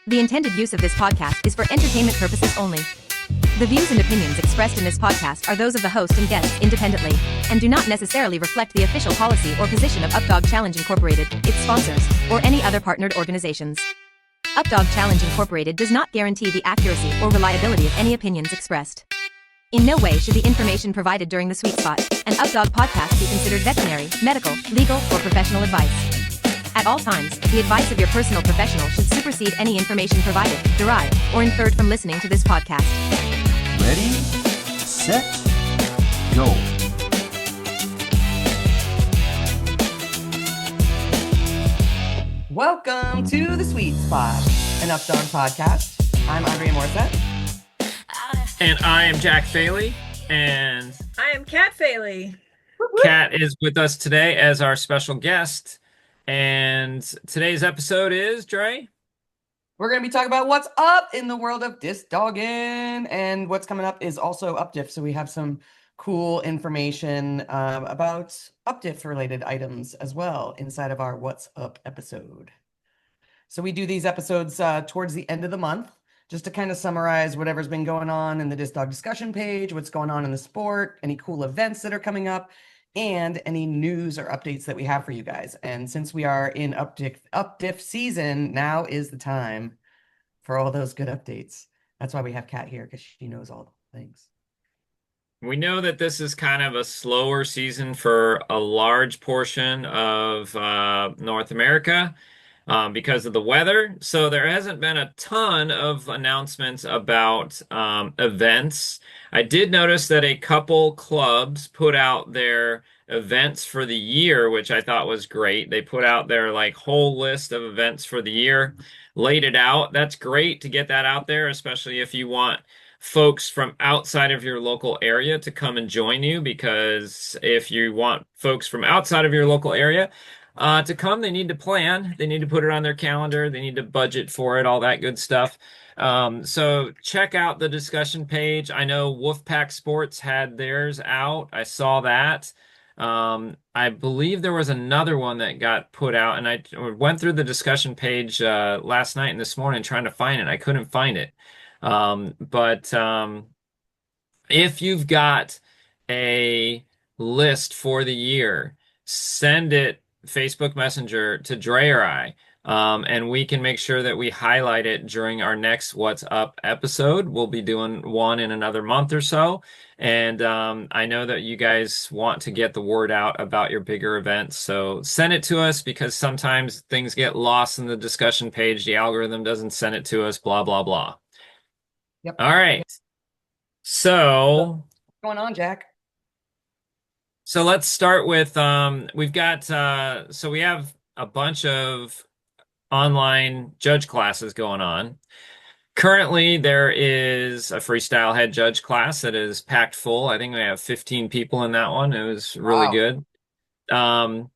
The intended use of this podcast is for entertainment purposes only. The views and opinions expressed in this podcast are those of the host and guests independently, and do not necessarily reflect the official policy or position of Updog Challenge Incorporated, its sponsors, or any other partnered organizations. Updog Challenge Incorporated does not guarantee the accuracy or reliability of any opinions expressed. In no way should the information provided during the Sweet Spot and Updog podcast be considered veterinary, medical, legal, or professional advice. At all times, the advice of your personal professional should supersede any information provided, derived, or inferred from listening to this podcast. Ready, set, go. Welcome to the Sweet Spot, an Updog podcast. I'm Andrea Morissette. And I am Jack Faley, and I am Kat Faley. Kat is with us today as our special guest. And today's episode is, Dre? We're going to be talking about what's up in the world of DiscDogging, and what's coming up is also UpDIF. So we have some cool information about UpDIF related items as well inside of our What's Up episode. So we do these episodes towards the end of the month, just to kind of summarize whatever's been going on in the DiscDog discussion page, what's going on in the sport, any cool events that are coming up, and any news or updates that we have for you guys. And since we are in UpDIF season, now is the time for all those good updates. That's why we have Kat here, because she knows all the things. We know that this is kind of a slower season for a large portion of North America because of the weather. So there hasn't been a ton of announcements about events. I did notice that a couple clubs put out their events for the year, which I thought was great. They put out their whole list of events for the year, laid it out. That's great to get that out there, especially if you want folks from outside of your local area to come and join you, because if you want folks from outside of your local area to come, they need to plan, they need to put it on their calendar, they need to budget for it, all that good stuff. So check out the discussion page. I know Wolfpack Sports had theirs out. I saw that. I believe there was another one that got put out, and I went through the discussion page last night and this morning trying to find it. I couldn't find it. But if you've got a list for the year, send it Facebook Messenger to Dre or I, and we can make sure that we highlight it during our next What's Up episode. We'll be doing one in another month or so. And I know that you guys want to get the word out about your bigger events. So send it to us, because sometimes things get lost in the discussion page. The algorithm doesn't send it to us, blah, blah, blah. Yep. All right. So What's going on, Jack? So let's start with we've got so we have a bunch of online judge classes going on. Currently, there is a freestyle head judge class that is packed full. I think we have 15 people in that one. It was really good. And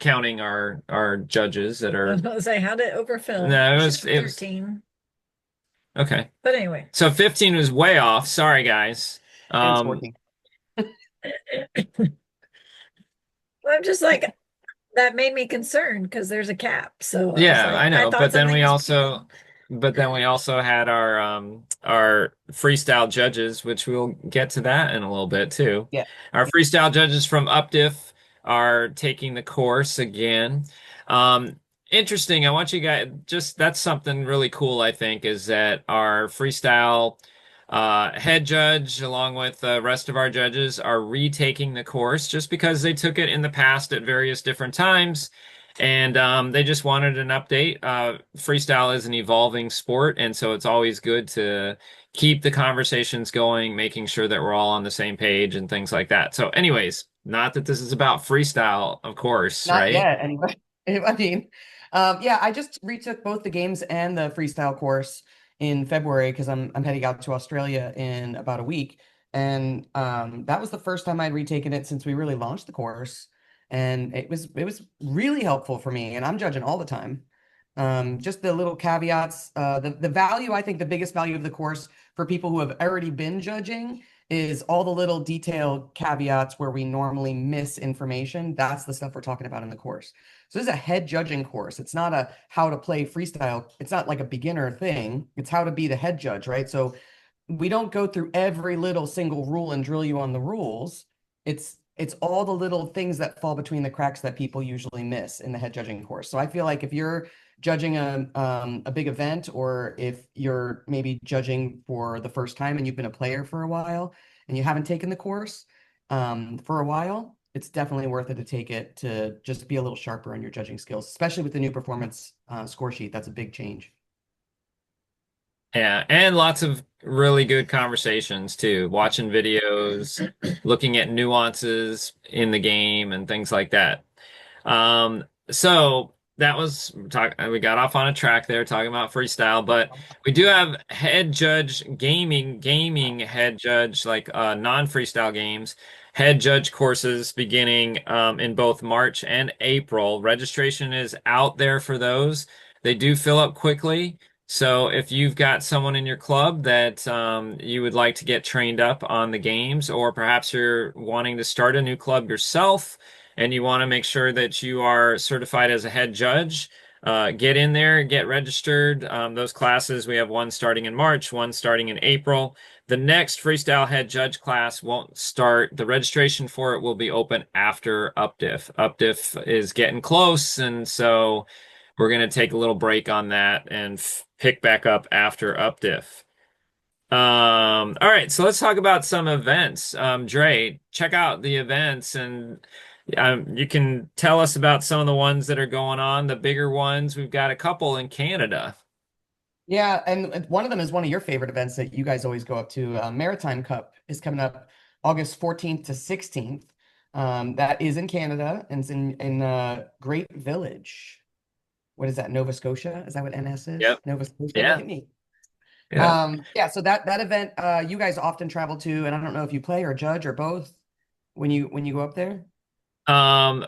counting our judges that I are was about to say, how did it overfill? No, it was 13. Okay. But anyway. So 15 was way off. Sorry, guys. It's working. I'm just like, that made me concerned because there's a cap. So Yeah, like, I know. thought But then we something also had our freestyle judges, which we'll get to that in a little bit too. Yeah. Our freestyle judges from UpDIF are taking the course again. Interesting. I want you guys, that's something really cool, I think, is that our freestyle head judge, along with the rest of our judges, are retaking the course just because they took it in the past at various different times. And they just wanted an update. Freestyle is an evolving sport, and so it's always good to keep the conversations going, making sure that we're all on the same page and things like that. So anyways, not that this is about freestyle, of course, Not right? yet, anyway. I mean, yeah, I just retook both the games and the freestyle course in February because I'm heading out to Australia in about a week. And that was the first time I'd retaken it since we really launched the course. And it was really helpful for me. And I'm judging all the time. Just the little caveats, the value, I think the biggest value of the course for people who have already been judging is all the little detailed caveats where we normally miss information. That's the stuff we're talking about in the course. So this is a head judging course. It's not a how to play freestyle. It's not like a beginner thing. It's how to be the head judge, right? So we don't go through every little single rule and drill you on the rules. It's all the little things that fall between the cracks that people usually miss in the head judging course. So I feel like if you're judging a big event, or if you're maybe judging for the first time and you've been a player for a while and you haven't taken the course for a while, it's definitely worth it to take it to just be a little sharper on your judging skills, especially with the new performance score sheet. That's a big change. Yeah, and lots of really good conversations too, watching videos, looking at nuances in the game and things like that. So that was we got off on a track there talking about freestyle, but we do have head judge gaming head judge, like non-freestyle games, head judge courses beginning in both March and April. Registration is out there for those. They do fill up quickly. So if you've got someone in your club that you would like to get trained up on the games, or perhaps you're wanting to start a new club yourself and you want to make sure that you are certified as a head judge, get in there, get registered. Those classes, we have one starting in March, one starting in April. The next freestyle head judge class won't start. The registration for it will be open after UPDIF. UPDIF is getting close, and so we're going to take a little break on that and pick back up after UPDIF. All right, so let's talk about some events. Dre, check out the events, and you can tell us about some of the ones that are going on, the bigger ones. We've got a couple in Canada. Yeah, and one of them is one of your favorite events that you guys always go up to. Maritime Cup is coming up August 14th to 16th. That is in Canada, and it's in Great Village. What is that? Nova Scotia? Is that what NS is? Yep. Nova Scotia. Yeah. Look at me. Yeah. Yeah, so that event you guys often travel to, and I don't know if you play or judge or both when you go up there. I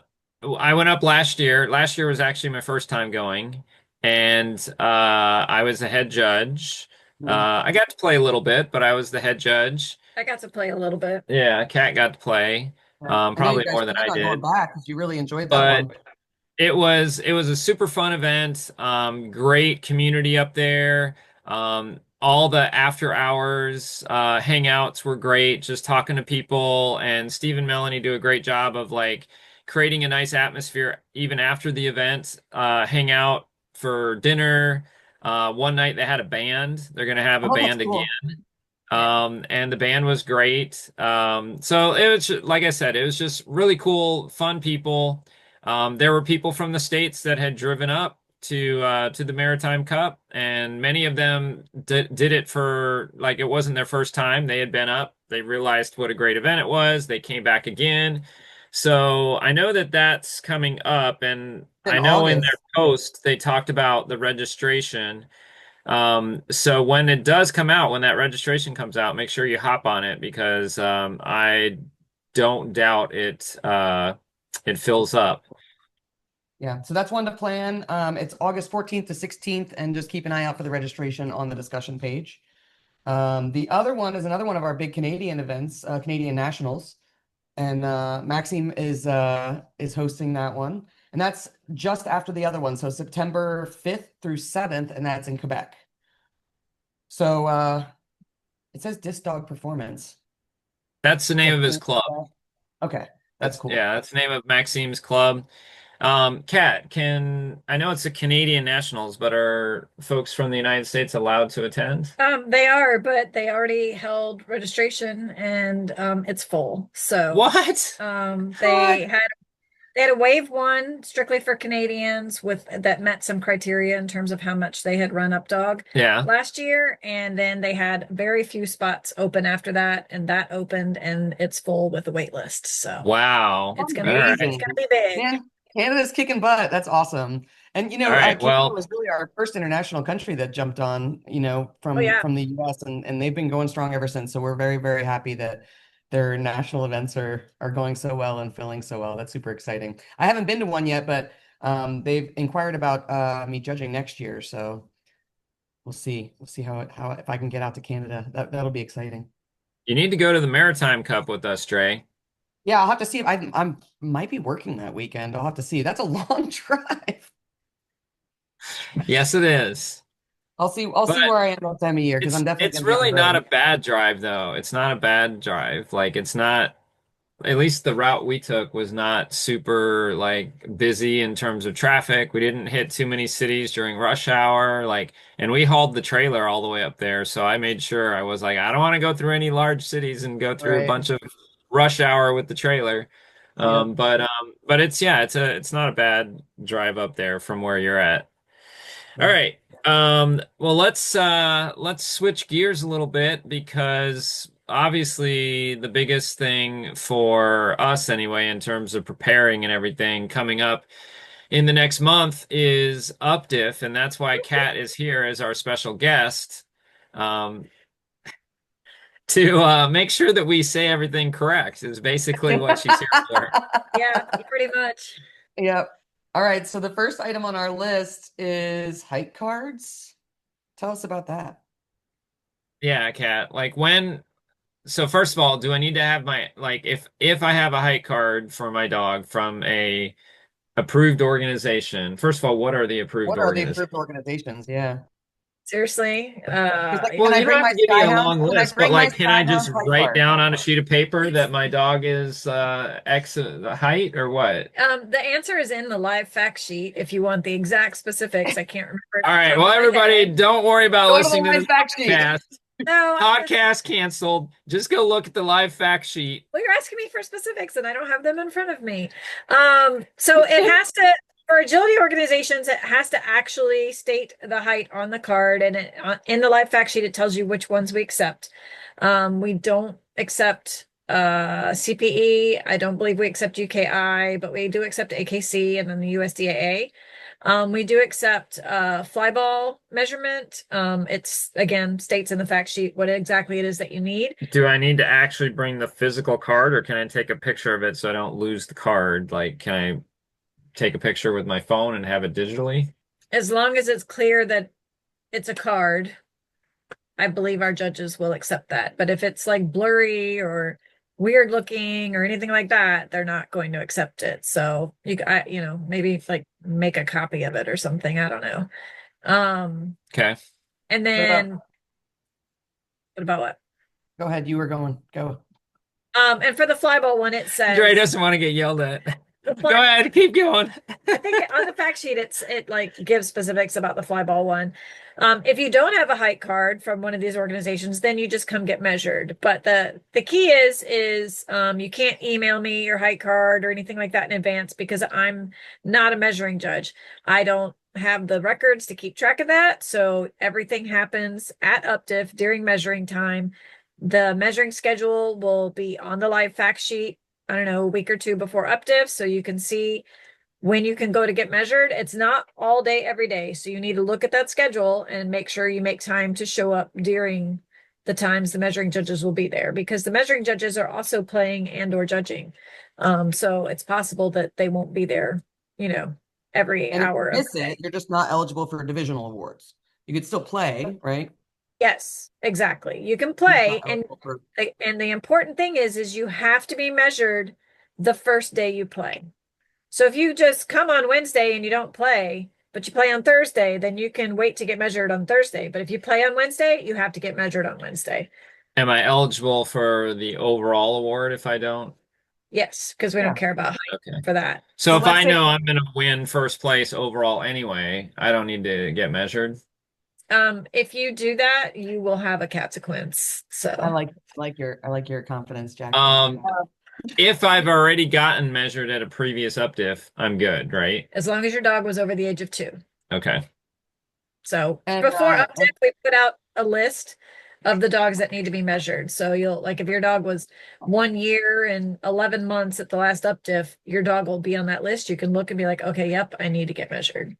went up last year. Last year was actually my first time going, and I was the head judge. I got to play a little bit, but I was the head judge. I got to play a little bit. Yeah, Kat got to play, I know probably you guys more than I plan on going did. back because you really enjoyed that But one. it was a super fun event. Great community up there. All the after hours hangouts were great. Just talking to people, and Steve and Melanie do a great job of like creating a nice atmosphere even after the event. Hang out for dinner. One night they had a band. They're gonna have a Oh, that's band cool. again. And the band was great. So it was, like I said, it was just really cool, fun people. There were people from the States that had driven up to the Maritime Cup, and many of them did it for, like, it wasn't their first time. They had been up. They realized what a great event it was. They came back again. So I know that that's coming up, and In I know in their August. post they talked about the registration. So when it does come out, when that registration comes out, make sure you hop on it, because I don't doubt it fills up. Yeah, so that's one to plan. It's August 14th to 16th, and just keep an eye out for the registration on the discussion page. The other one is another one of our big Canadian events, Canadian Nationals, and Maxime is hosting that one, and that's just after the other one, so September 5th through 7th, and that's in Quebec. So it says DiscDog Performance. That's the name of his club. Okay, that's cool. Yeah, that's the name of Maxime's club. Kat, I know it's the Canadian Nationals, but are folks from the United States allowed to attend? They are, but they already held registration, and it's full. So What? they had a wave one strictly for Canadians with that met some criteria in terms of how much they had run up dog Yeah. last year, and then they had very few spots open after that, and that opened, and it's full with a wait list. So Wow. it's All gonna right. it's gonna be big. Man, Canada's kicking butt. That's awesome. And All right, Canada well, was really our first international country that jumped on, from Oh, yeah. from the US, and they've been going strong ever since. So we're very, very happy that their national events are going so well and filling so well. That's super exciting. I haven't been to one yet, but they've inquired about me judging next year. So we'll see. We'll see how if I can get out to Canada. That'll be exciting. You need to go to the Maritime Cup with us, Dre. Yeah, I'll have to see if I'm might be working that weekend. I'll have to see. That's a long drive. Yes, it is. I'll But see where I am that time of year because I'm definitely it's gonna be on the really not a road. bad drive though. It's not a bad drive. Like it's not, at least the route we took was not super like busy in terms of traffic. We didn't hit too many cities during rush hour. Like, and we hauled the trailer all the way up there. So I made sure I was like, I don't want to go through any large cities and go through a Right. bunch of rush hour with the trailer. Yep. But it's yeah, it's not a bad drive up there from where you're at. All Yeah. right. Well, let's switch gears a little bit because obviously the biggest thing for us anyway in terms of preparing and everything coming up in the next month is UpDiff, and that's why Kat is here as our special guest um, to make sure that we say everything correct is basically what she's here for. Yeah, pretty much. Yep. All right. So the first item on our list is hike cards. Tell us about that. Yeah, Kat. Like when so first of all, do I need to have my like if I have a hike card for my dog from a approved organization? First of all, what are the approved What are the organizations? approved organizations? Yeah. Seriously. Because like, Well, can I you don't bring have my to give me a Skyhound? long Can I list, but bring my like, can I just Skyhound hike write card? down on a sheet of paper that my dog is X the height or what? The answer is in the live fact sheet if you want the exact specifics. I can't remember it All off the right. top Well, of my everybody, head. don't worry about Go to the listening to live this fact sheet. podcast. No, Podcast canceled. Just go look at the live fact sheet. well, you're asking me for specifics and I don't have them in front of me. So it has to, for agility organizations, it has to actually state the height on the card, and in the live fact sheet, it tells you which ones we accept. We don't accept CPE. I don't believe we accept UKI, but we do accept AKC and then the USDAA. We do accept flyball measurement. It's again states in the fact sheet what exactly it is that you need. Do I need to actually bring the physical card or can I take a picture of it so I don't lose the card? Like, can I take a picture with my phone and have it digitally? As long as it's clear that it's a card, I believe our judges will accept that. But if it's like blurry or weird looking or anything like that, they're not going to accept it. So maybe like make a copy of it or something. I don't know. Okay. And What then about- what about what? Go ahead. You were going. Go. And for the flyball one, it says Dre doesn't want to get yelled at. the Go flyball. ahead, keep going. I think on the fact sheet, it like gives specifics about the flyball one. If you don't have a height card from one of these organizations, then you just come get measured. But the key is you can't email me your height card or anything like that in advance because I'm not a measuring judge. I don't have the records to keep track of that. So everything happens at UpDiff during measuring time. The measuring schedule will be on the live fact sheet, I don't know, a week or two before UpDiff, so you can see when you can go to get measured. It's not all day every day, so you need to look at that schedule and make sure you make time to show up during the times the measuring judges will be there, because the measuring judges are also playing and or judging. So it's possible that they won't be there, every And if hour you of miss the day. it, you're just not eligible for divisional awards. You could still play, right? Yes, exactly. You can You're just play, not eligible for- and the important thing is you have to be measured the first day you play. So if you just come on Wednesday and you don't play, but you play on Thursday, then you can wait to get measured on Thursday. But if you play on Wednesday, you have to get measured on Wednesday. Am I eligible for the overall award if I don't? Yes, because we Yeah. don't care about height Okay. for that. So if let's I say- know I'm going to win first place overall anyway, I don't need to get measured. If you do that, you will have a consequence. So I like your confidence, Jack. If I've already gotten measured at a previous UpDiff, I'm good, right? as long as your dog was over the age of 2. Okay. So And, before uh, UpDiff, we put out a list of the dogs that need to be measured. So you'll like if your dog was 1 year and 11 months at the last UpDiff, your dog will be on that list. You can look and be like, okay, yep, I need to get measured.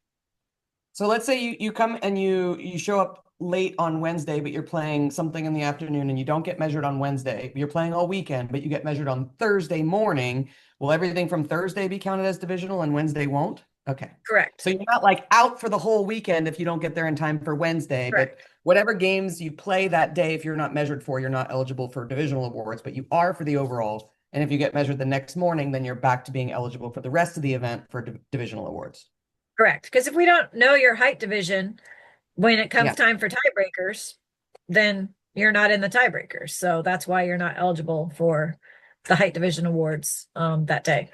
So let's say you come and you show up late on Wednesday, but you're playing something in the afternoon and you don't get measured on Wednesday. You're playing all weekend, but you get measured on Thursday morning. Will everything from Thursday be counted as divisional and Wednesday won't? Okay. Correct. So you're not like out for the whole weekend if you don't get there in time for Wednesday, Correct. but whatever games you play that day, if you're not measured for, you're not eligible for divisional awards, but you are for the overall. And if you get measured the next morning, then you're back to being eligible for the rest of the event for divisional awards. Correct. Because if we don't know your height division when it comes Yeah. time for tiebreakers, then you're not in the tiebreakers. So that's why you're not eligible for the height division awards that day.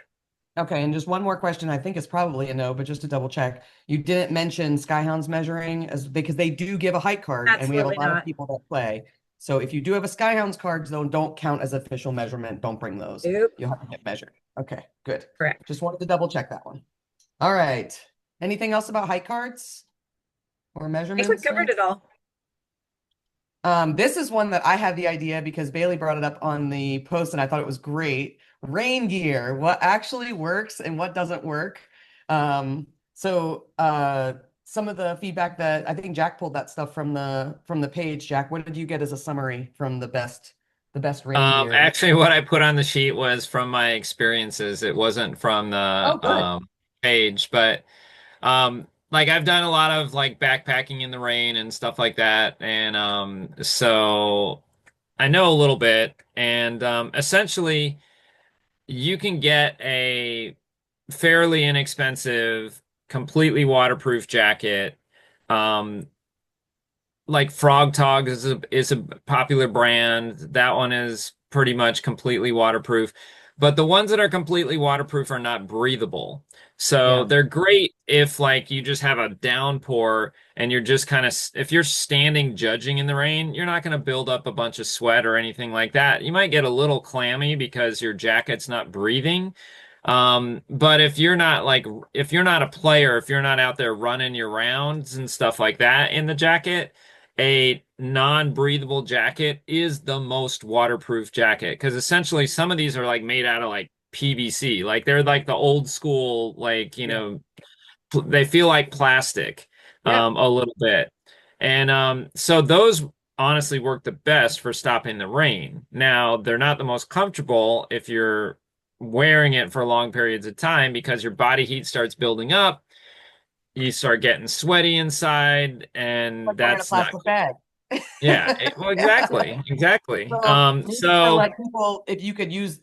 Okay, and just one more question. I think it's probably a no, but just to double check, you didn't mention Skyhounds measuring as because they do give a height card, and we have a Absolutely lot not. of people that play. So if you do have a Skyhounds card, though, don't count as official measurement. Don't bring those. Nope. You'll have to get measured. Okay, good. Correct. Just wanted to double check that one. All right. Anything else about height cards or I think measurements? we covered it all. This is one that I had the idea because Bailey brought it up on the post and I thought it was great. Rain gear, what actually works and what doesn't work. Some of the feedback that I think Jack pulled that stuff from the page. Jack, what did you get as a summary from the best rain gear? Actually, what I put on the sheet was from my experiences. It wasn't from Oh, the good. page, but like I've done a lot of like backpacking in the rain and stuff like that, and so I know a little bit. And essentially, you can get a fairly inexpensive, completely waterproof jacket. Um, like Frog Tog is a popular brand. That one is pretty much completely waterproof. But the ones that are completely waterproof are not breathable. So Yeah. they're great if like you just have a downpour and you're just kind of if you're standing judging in the rain, you're not going to build up a bunch of sweat or anything like that. You might get a little clammy because your jacket's not breathing. But if you're not a player, if you're not out there running your rounds and stuff like that in the jacket, a non-breathable jacket is the most waterproof jacket because essentially some of these are like made out of like PVC. Like they're like the old school, like, Yeah. they feel like plastic Yeah. a little bit. And so those honestly work the best for stopping the rain. Now, they're not the most comfortable if you're wearing it for long periods of time because your body heat starts building up, you start getting sweaty inside, and Like wearing a that's not plastic bag. yeah, well, Yeah. exactly, exactly. So maybe for like people, if you could use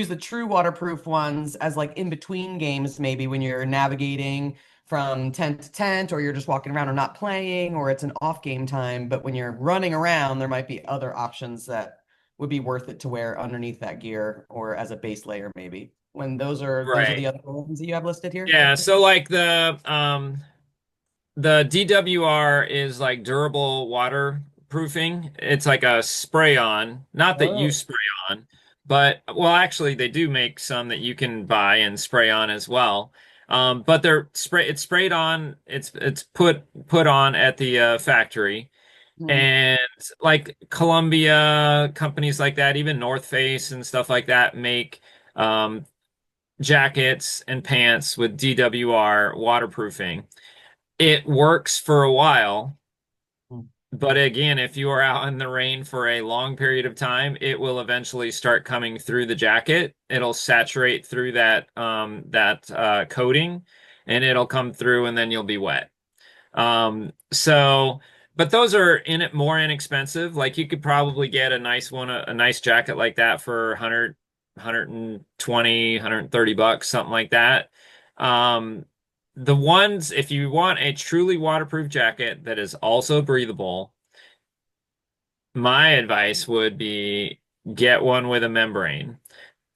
the true waterproof ones as like in between games, maybe when you're navigating from tent to tent, or you're just walking around or not playing, or it's an off game time. But when you're running around, there might be other options that would be worth it to wear underneath that gear or as a base layer, maybe. When those are the right, other ones that you have listed here. yeah. So like the DWR is like durable waterproofing. It's like a spray on, not that you Oh. spray on, but well, actually, they do make some that you can buy and spray on as well. But it's sprayed on, it's put on at the factory. Hmm. And like Columbia, companies like that, even North Face and stuff like that make um, jackets and pants with DWR waterproofing. It works for a while, Hmm. but again, if you are out in the rain for a long period of time, it will eventually start coming through the jacket. It'll saturate through that coating, and it'll come through, and then you'll be wet. But those are in it more inexpensive. Like you could probably get a nice one, a nice jacket like that for 100, $130, something like that. Um, the ones, if you want a truly waterproof jacket that is also breathable, my advice would be get one with a membrane.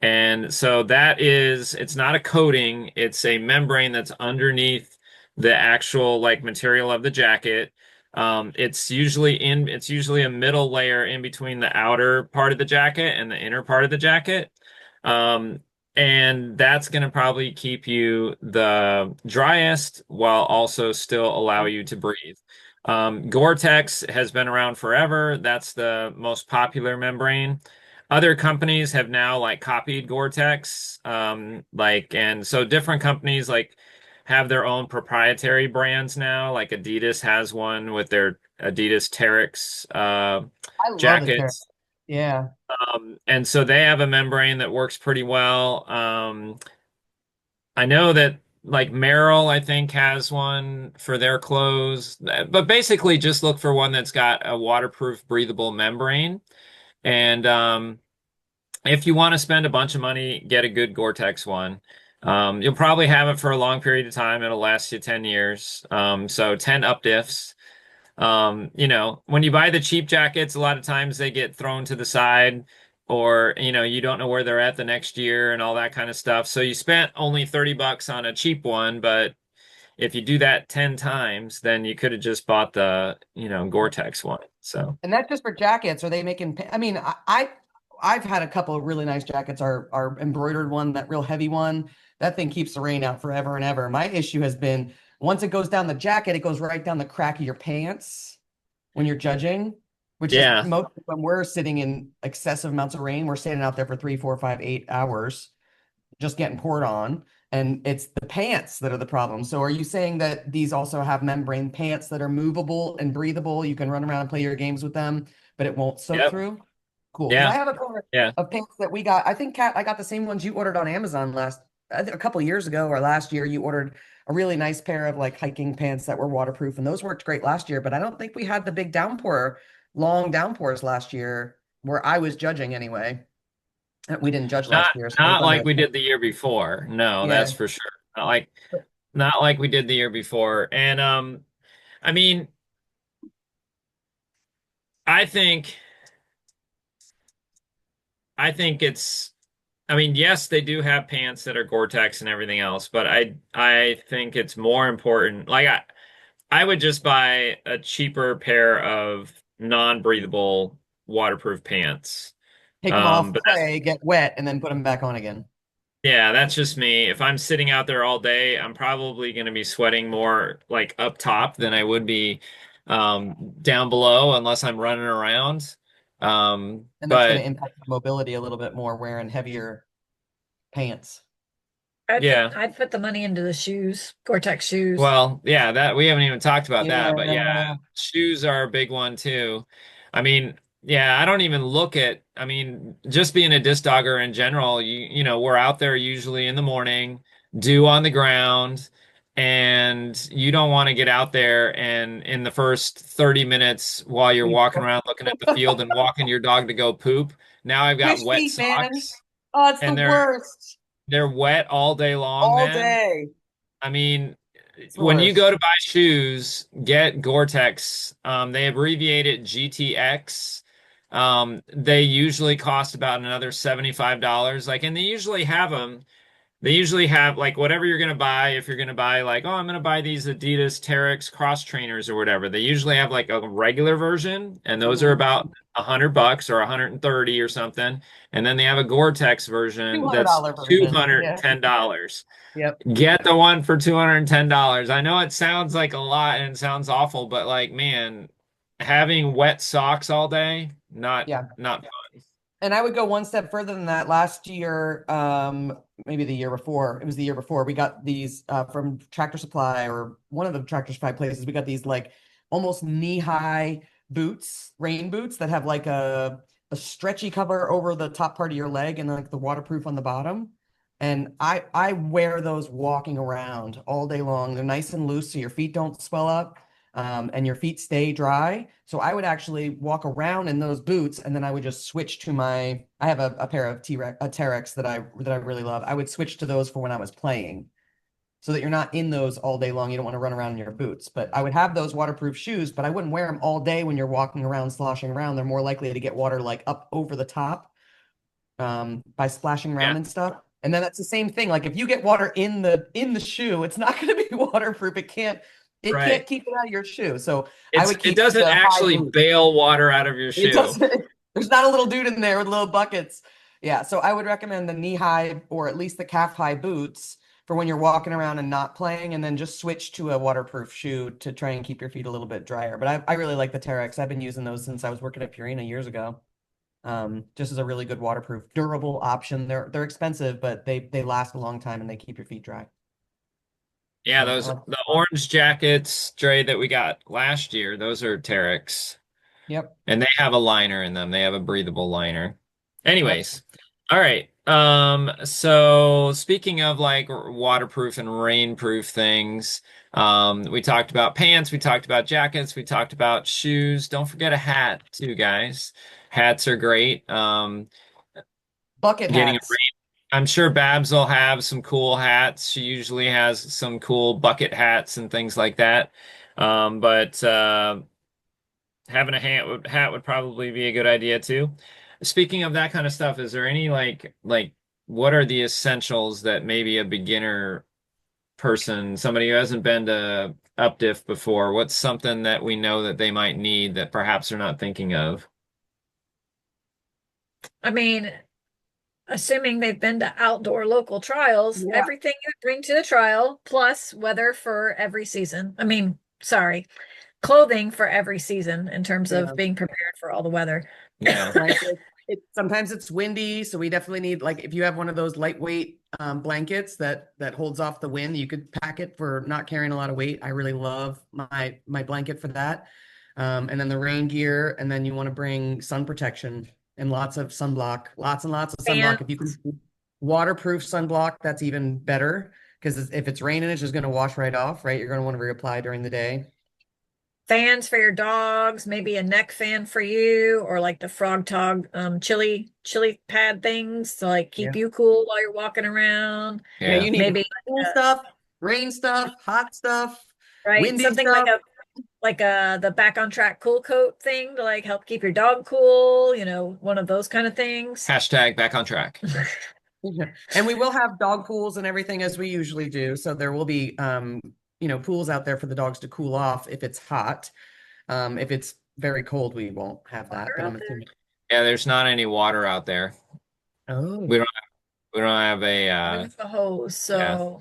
And so it's not a coating, it's a membrane that's underneath the actual like material of the jacket. It's usually a middle layer in between the outer part of the jacket and the inner part of the jacket. Um, and that's going to probably keep you the driest while also still allow you to breathe. Gore-Tex has been around forever. That's the most popular membrane. Other companies have now like copied Gore-Tex, and so different companies like have their own proprietary brands now. Like Adidas has one with their Adidas Terex I love the Terra. jackets. Yeah. And so they have a membrane that works pretty well. I know that like Merrill, I think, has one for their clothes. But basically, just look for one that's got a waterproof, breathable membrane. And if you want to spend a bunch of money, get a good Gore-Tex one. You'll probably have it for a long period of time. It'll last you 10 years. So 10 up diffs. When you buy the cheap jackets, a lot of times they get thrown to the side or, you don't know where they're at the next year and all that kind of stuff. So you spent only $30 on a cheap one, but if you do that 10 times, then you could have just bought the, Gore-Tex one. So, And that's just for jackets. Are they making? I mean, I've had a couple of really nice jackets. Our embroidered one, that real heavy one, that thing keeps the rain out forever and ever. My issue has been once it goes down the jacket, it goes right down the crack of your pants when you're judging, which is yeah. most when we're sitting in excessive amounts of rain, we're standing out there for 3, 4, 5, 8 hours just getting poured on. And it's the pants that are the problem. So are you saying that these also have membrane pants that are movable and breathable? You can run around and play your games with them, but it won't soak Yep. through? Cool. Because I Yeah. have a pair Yeah. of pants that we got. I think, Kat, I got the same ones you ordered on Amazon I think a couple years ago or last year. You ordered a really nice pair of like hiking pants that were waterproof, and those worked great last year. But I don't think we had the big long downpours last year where I was judging anyway. We didn't judge Not last year, so I was not like wondering. we did the year before. No, Yeah. that's for sure. Not like we did the year before. And I mean, I think I think it's I mean, yes, they do have pants that are Gore-Tex and everything else, but I think it's more important. Like I would just buy a cheaper pair of non-breathable waterproof pants. Take them off, But play, get wet, and then put them back on again. yeah, that's just me. If I'm sitting out there all day, I'm probably going to be sweating more like up top than I would be down below unless I'm running around. And that's going to But impact mobility a little bit more wearing heavier pants. yeah, I'd put the money into the shoes, Gore-Tex shoes. well, yeah, that we haven't even talked about that, but yeah, Yeah. shoes are a big one too. I mean, yeah, I don't even look at, I mean, just being a disc dogger in general, we're out there usually in the morning, dew on the ground, and you don't want to get out there and in the first 30 minutes while you're walking around looking at the field and walking your dog to go poop. Now I've got Fish wet feet, man. socks Oh, it's the and they're worst. they're wet all day long All then. day. I mean, It's the when you worst. go to buy shoes, get Gore-Tex. They abbreviate it GTX. They usually cost about another $75. Like, and they usually have like whatever you're gonna buy. If you're gonna buy like, oh, I'm gonna buy these Adidas Terex cross trainers or whatever, they usually have like a regular version, and those are Mhm. about $100 or 130 or something. And then they have a Gore-Tex version that's $200 version. Yeah. $210. Yep. Get the one for $210. I know it sounds like a lot and it sounds awful, but like, man, having wet socks all day, Yeah. not fun. And I would go one step further than that. Last year, maybe the year before, it was the year before, we got these from Tractor Supply or one of the Tractor Supply places. We got these like almost knee-high boots, rain boots that have like a stretchy cover over the top part of your leg and like the waterproof on the bottom. And I wear those walking around all day long. They're nice and loose so your feet don't swell up and your feet stay dry. So I would actually walk around in those boots, and then I would just switch to I have a pair of Terex that I really love. I would switch to those for when I was playing, so that you're not in those all day long. You don't want to run around in your boots. But I would have those waterproof shoes, but I wouldn't wear them all day when you're walking around, sloshing around. They're more likely to get water like up over the top by splashing Yeah, around and stuff. And then that's the same thing. Like if you get water in the shoe, it's not going to be waterproof. It can't right. keep it out of your shoe. So I would It keep doesn't the high actually boot. bail water out of your It shoe. doesn't. There's not a little dude in there with little buckets. Yeah, so I would recommend the knee high or at least the calf high boots for when you're walking around and not playing, and then just switch to a waterproof shoe to try and keep your feet a little bit drier. But I really like the Terex. I've been using those since I was working at Purina years ago. Just as a really good waterproof, durable option. They're expensive, but they last a long time and they keep your feet dry. Yeah, I those like the that. orange jackets, Dre, that we got last year, those are Terex. Yep. And they have a liner in them. They have a breathable liner. Yep. Anyways, all right. So speaking of like waterproof and rainproof things, we talked about pants, we talked about jackets, we talked about shoes. Don't forget a hat too, guys. Hats are great. Bucket Getting a hats. rain. I'm sure Babs will have some cool hats. She usually has some cool bucket hats and things like that. But having a hat would probably be a good idea too. Speaking of that kind of stuff, is there any like what are the essentials that maybe a beginner person, somebody who hasn't been to UpDiff before, what's something that we know that they might need that perhaps they're not thinking of? I mean, assuming they've been to outdoor local trials, Yeah. everything you bring to the trial, plus weather for every season. I mean, sorry, clothing for every season in terms Yeah. of being prepared for all the weather. Yeah. Blankets. Sometimes it's windy, so we definitely need, like, if you have one of those lightweight blankets that holds off the wind, you could pack it for not carrying a lot of weight. I really love my blanket for that. And then the rain gear, and then you want to bring sun protection and lots of sunblock, lots and lots of sunblock. If you can waterproof sunblock, that's even better, because if it's raining, it's just going to wash right off, right? You're going to want to reapply during the day. Fans for your dogs, maybe a neck fan for you, or like the Frog Tog chili pad things to like keep you cool while you're walking around. Yeah, Yeah. you need Maybe cool stuff, rain stuff, hot stuff, right, windy something stuff. like the Back on Track cool coat thing to like help keep your dog cool, one of those kind of things. Hashtag back on track. Yeah. And we will have dog pools and everything as we usually do. So there will be pools out there for the dogs to cool off if it's hot. If it's very cold, we won't have that. But I'm assuming. Yeah, there's not any water out there. Oh, We don't have a With the hose, so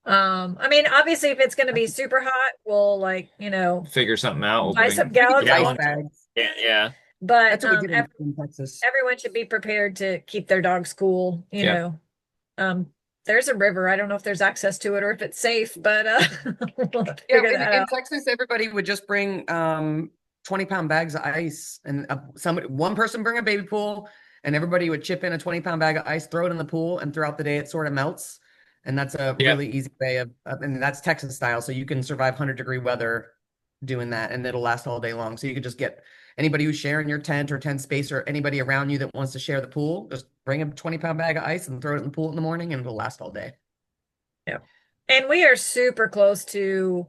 I mean, obviously, if it's going to be super hot, we'll figure something out. buy Opening some gallons ice of gallons. water. bags. Yeah, yeah. But That's what we did in Texas. everyone should be prepared to keep their dogs cool. Yeah. There's a river. I don't know if there's access to it or if it's safe, but we'll Yeah, figure that in out. Texas, everybody would just bring 20-pound bags of ice, and one person bring a baby pool, and everybody would chip in a 20-pound bag of ice, throw it in the pool, and throughout the day it sort of melts. And that's a really easy way and that's Texas style, so you can survive 100-degree weather doing that, and it'll last all day long. So you could just get anybody who's sharing your tent or tent space, or anybody around you that wants to share the pool, just bring a 20-pound bag of ice and throw it in the pool in the morning, and it'll last all day. Yeah. And we are super close to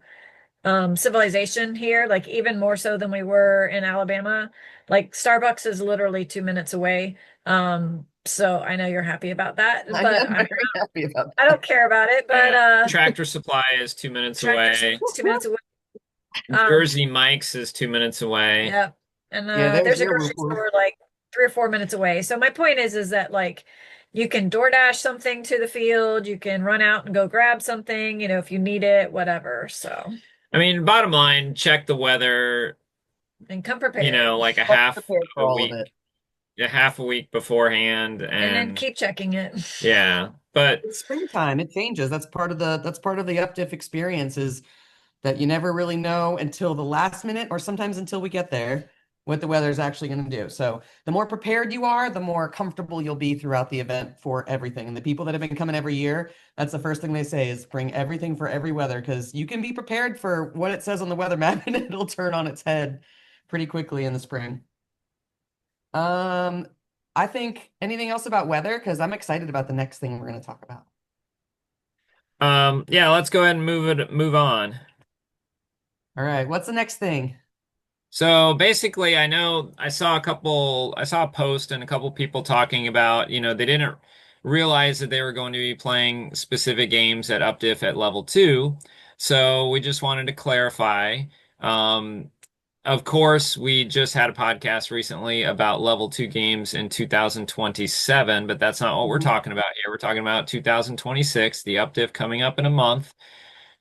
civilization here, like even more so than we were in Alabama. Like Starbucks is literally 2 minutes away. So I know you're happy about that, but I'm very happy about I that. don't care about it. But Tractor Supply is 2 minutes Tractor away. Supply's 2 minutes away. Jersey Mike's is 2 minutes away. Yeah. And Yeah, there's a your grocery report. store like 3 or 4 minutes away. So my point is that like you can DoorDash something to the field, you can run out and go grab something, if you need it, whatever. So I mean, bottom line, check the weather, and come prepared. like Prepared for a all week, of it. a half a week beforehand, And then and keep checking it. yeah. But It's springtime. It changes. That's part of the UpDiff experience, is that you never really know until the last minute, or sometimes until we get there, what the weather is actually going to do. So the more prepared you are, the more comfortable you'll be throughout the event for everything. And the people that have been coming every year, that's the first thing they say, is bring everything for every weather, because you can be prepared for what it says on the weather map and it'll turn on its head pretty quickly in the spring. I think anything else about weather, because I'm excited about the next thing we're going to talk about. yeah, let's go ahead and move on. All right, what's the next thing? So basically, I saw a post and a couple people talking about, they didn't realize that they were going to be playing specific games at UpDiff at level 2. So we just wanted to clarify. Of course, we just had a podcast recently about level 2 games in 2027, but that's not what we're talking about here. We're talking about 2026, the UpDiff coming up in a month.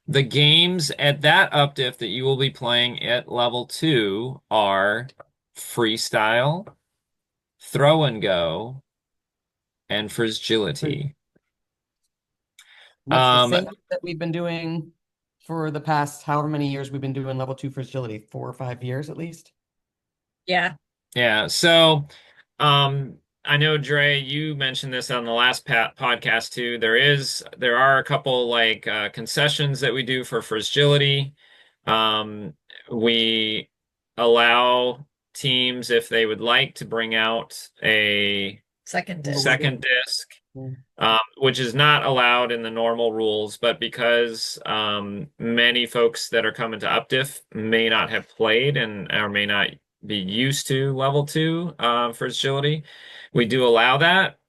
The games at that UpDiff that you will be playing at level 2 are Freestyle, Throw and Go, and Fragility. That's the same that we've been doing for the past however many years we've been doing level 2 Fragility, 4 or 5 years at least. Yeah. Yeah. So, I know, Dre, you mentioned this on the last podcast too. There are a couple like concessions that we do for fragility. Um, we allow teams, if they would like, to bring out a Second disc. second disc, Yeah. which is not allowed in the normal rules, but because many folks that are coming to UpDiff may not have played and or may not be used to level 2 for agility, we do allow that.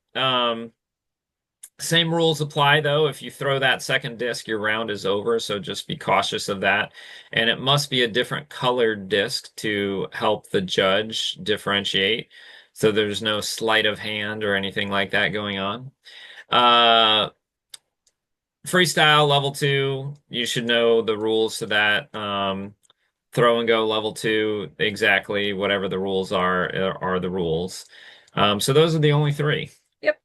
Same rules apply though. If you throw that second disc, your round is over, so just be cautious of that. And it must be a different colored disc to help the judge differentiate. So there's no sleight of hand or anything like that going on. Uh, Freestyle level 2, you should know the rules to that. Throw and go level 2, exactly whatever the rules are the rules. So those are the only three Yep.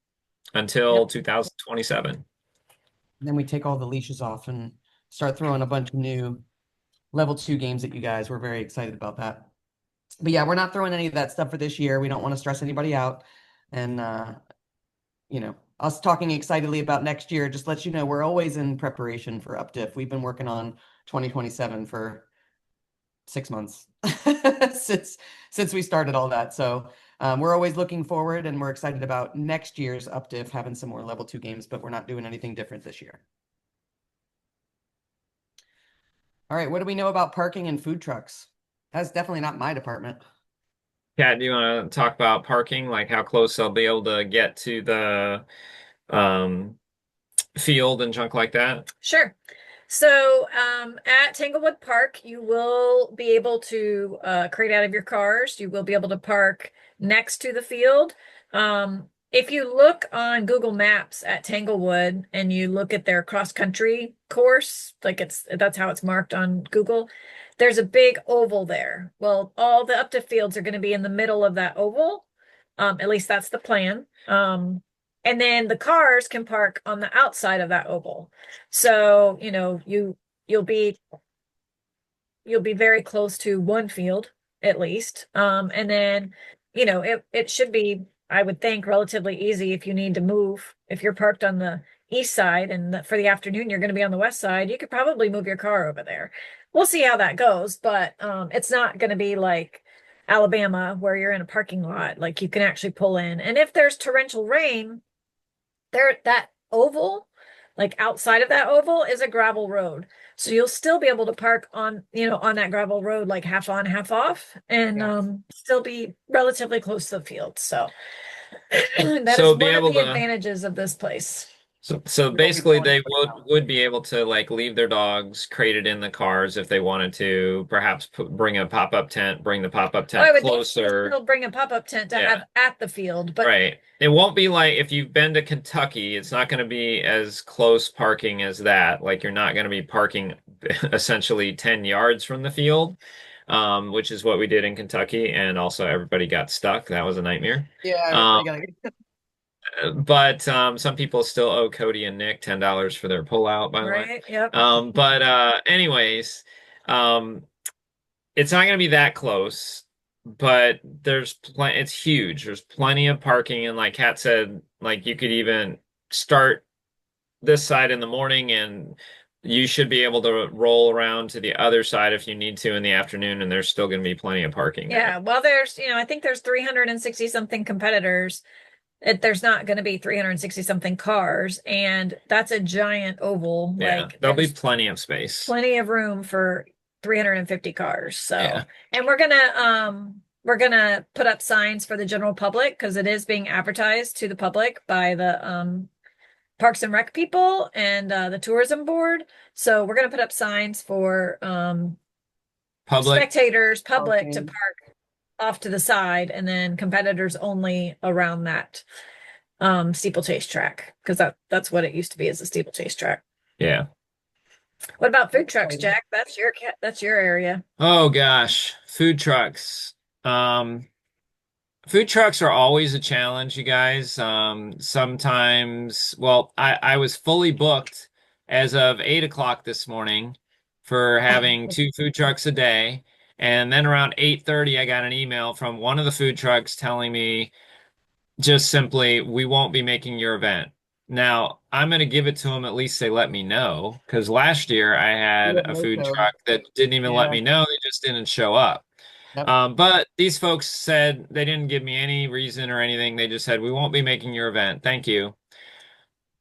until Yep. 2027. And then we take all the leashes off and start throwing a bunch of new level 2 games at you guys. We're very excited about that. But yeah, we're not throwing any of that stuff for this year. We don't want to stress anybody out. And us talking excitedly about next year just lets you know we're always in preparation for UpDiff. We've been working on 2027 for 6 months since we started all that. So we're always looking forward, and we're excited about next year's UpDiff having some more level 2 games, but we're not doing anything different this year. All right, what do we know about parking and food trucks? That's definitely not my department. Kat, do you want to talk about parking, like how close they'll be able to get to the field and junk like that? Sure. So at Tanglewood Park, you will be able to crate out of your cars. You will be able to park next to the field. If you look on Google Maps at Tanglewood and you look at their cross-country course, like that's how it's marked on Google, there's a big oval there. Well, all the UpDiff fields are going to be in the middle of that oval. At least that's the plan. And then the cars can park on the outside of that oval. So, you'll be very close to one field at least. And then, it should be, I would think, relatively easy if you need to move. If you're parked on the east side and for the afternoon you're going to be on the west side, you could probably move your car over there. We'll see how that goes, but it's not going to be like Alabama where you're in a parking lot. Like you can actually pull in. And if there's torrential rain, that oval, like outside of that oval, is a gravel road. So you'll still be able to park on that gravel road, like half on, half off, and still be relatively close to the field. So that So is be one of able the to advantages of this place. So basically they would be able to like leave their dogs crated in the cars if they wanted to, perhaps bring a pop-up tent, bring the pop-up Oh, I tent would think closer. they'll bring a pop-up tent to Yeah. have at the field, but Right. It won't be like if you've been to Kentucky, it's not going to be as close parking as that. Like you're not going to be parking essentially 10 yards from the field, which is what we did in Kentucky. And also everybody got stuck. That was a nightmare. Yeah, But some people still owe Cody and Nick $10 for their pullout, by the way. right, yep. But anyways, it's not going to be that close, but it's huge. There's plenty of parking, and like Kat said, like you could even start this side in the morning, and you should be able to roll around to the other side if you need to in the afternoon, and there's still going to be plenty of parking there. Yeah, well, I think there's 360 something competitors. There's not going to be 360 something cars, and that's a giant oval. Yeah, Like there'll be there's plenty of space. plenty of room for 350 cars. So, Yeah. and we're gonna put up signs for the general public because it is being advertised to the public by the Parks and Rec people and the tourism board. So we're gonna put up signs for Public. spectators, public to Parking. park off to the side, and then competitors only around that steeplechase track because that's what it used to be, as a steeplechase track. Yeah. What about food trucks, Jack? That's your area. Oh gosh, food trucks. Food trucks are always a challenge, you guys. Sometimes, well, I was fully booked as of 8 o'clock this morning for having 2 food trucks a day. And then around 8:30, I got an email from one of the food trucks telling me just simply, we won't be making your event. Now, I'm going to give it to them, at least they let me know, because last year I We had have a no food show. truck that didn't even let Yeah. me know. They just didn't show up. Yep. But these folks said they didn't give me any reason or anything. They just said, we won't be making your event. Thank you.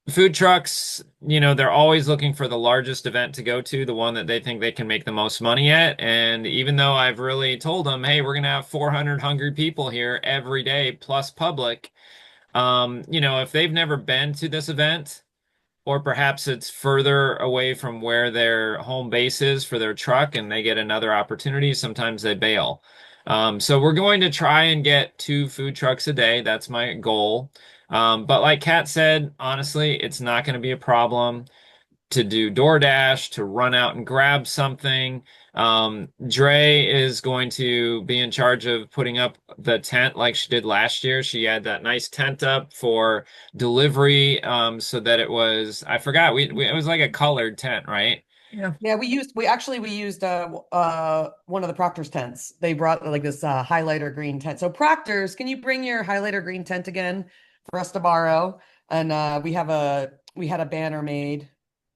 Food trucks, they're always looking for the largest event to go to, the one that they think they can make the most money at. And even though I've really told them, hey, we're going to have 400 hungry people here every day plus public, if they've never been to this event, or perhaps it's further away from where their home base is for their truck and they get another opportunity, sometimes they bail. So we're going to try and get 2 food trucks a day. That's my goal. But like Kat said, honestly, it's not going to be a problem to do DoorDash, to run out and grab something. Dre is going to be in charge of putting up the tent like she did last year. She had that nice tent up for delivery, so that I forgot, it was like a colored tent, right? Yeah. Yeah, we used one of the Proctor's tents. They brought like this highlighter green tent. So Proctor's, can you bring your highlighter green tent again for us to borrow? And we had a banner made,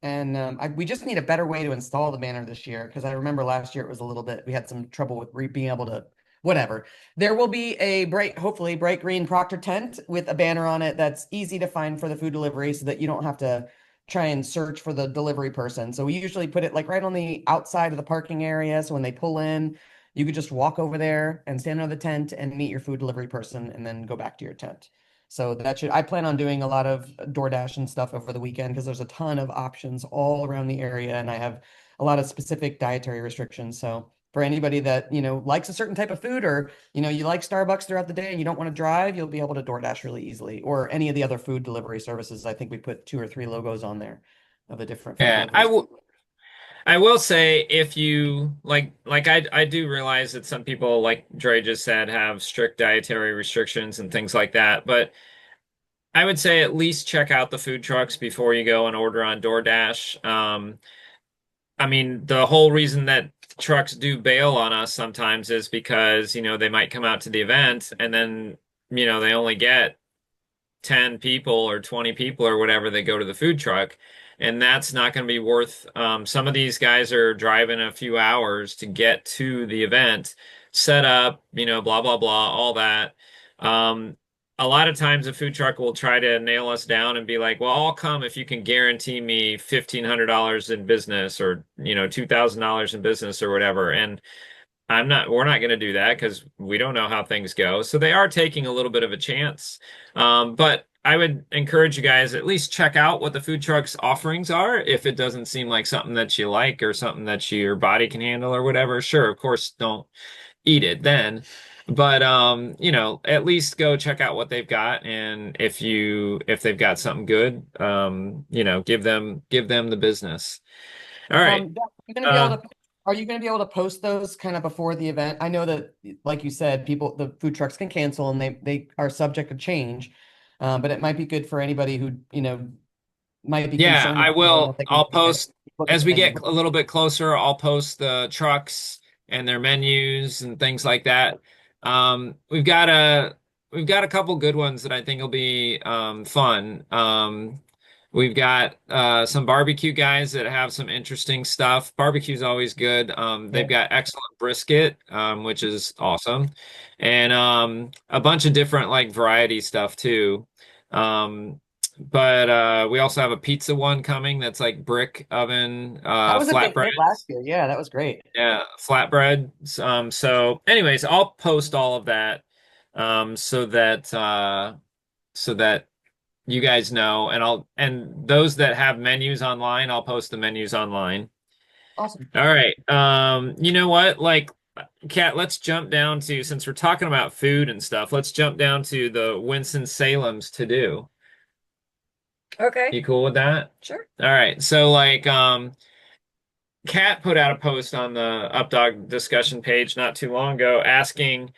and we just need a better way to install the banner this year, because I remember last year it was a little bit, we had some trouble with being able to, whatever. There will be a hopefully bright green Proctor tent with a banner on it that's easy to find for the food delivery, so that you don't have to try and search for the delivery person. So we usually put it like right on the outside of the parking area. So when they pull in, you could just walk over there and stand under the tent and meet your food delivery person and then go back to your tent. So I plan on doing a lot of DoorDash and stuff over the weekend, because there's a ton of options all around the area and I have a lot of specific dietary restrictions. So for anybody that, likes a certain type of food, or, you like Starbucks throughout the day and you don't want to drive, you'll be able to DoorDash really easily, or any of the other food delivery services. I think we put 2 or 3 logos on there of the different food Yeah, deliveries. I will say, if you I do realize that some people, like Dre just said, have strict dietary restrictions and things like that, but I would say at least check out the food trucks before you go and order on DoorDash. I mean, the whole reason that trucks do bail on us sometimes is because, they might come out to the event and then, they only get 10 people or 20 people or whatever, they go to the food truck. And that's not going to be worth, some of these guys are driving a few hours to get to the event, set up, blah, blah, blah, all that. Um, a lot of times a food truck will try to nail us down and be like, well, I'll come if you can guarantee me $1,500 in business, or, $2,000 in business or whatever. And we're not going to do that because we don't know how things go. So they are taking a little bit of a chance. But I would encourage you guys, at least check out what the food truck's offerings are. If it doesn't seem like something that you like or something that your body can handle or whatever, sure, of course, don't eat it then. But at least go check out what they've got. And if they've got something good, give them the business. All right. Jack, Uh, are you going to be able to post those kind of before the event? I know that, like you said, the food trucks can cancel and they are subject to change. But it might be good for anybody who, might be Yeah, concerned I about whether or not will. they can I'll make it. post as we get a little bit closer. I'll post the trucks and their menus and things like that. We've got a couple good ones that I think will be fun. We've got some barbecue guys that have some interesting stuff. Barbecue's always good. They've Yeah. got excellent brisket, which is awesome, and a bunch of different like variety stuff too. But we also have a pizza one coming that's like brick oven, That was a big flatbread. hit last year. Yeah, that was great. Yeah, flatbread. So anyways, I'll post all of that, so that you guys know, and those that have menus online, I'll post the menus online. Awesome. All right. You know what? Like, Kat, let's jump down to, since we're talking about food and stuff, let's jump down to the Winston-Salem's to do. Okay. You cool with that? Sure. All right. So like Kat put out a post on the Updog discussion page not too long ago asking,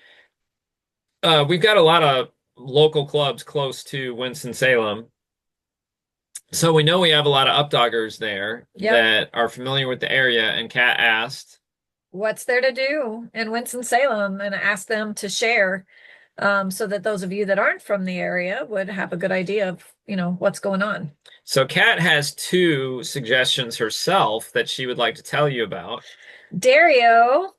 we've got a lot of local clubs close to Winston-Salem. So we know we have a lot of Updoggers there Yep. that are familiar with the area, and Kat asked, What's there to do in Winston-Salem, and ask them to share. so that those of you that aren't from the area would have a good idea of, what's going on. So Kat has 2 suggestions herself that she would like to tell you about. Dario,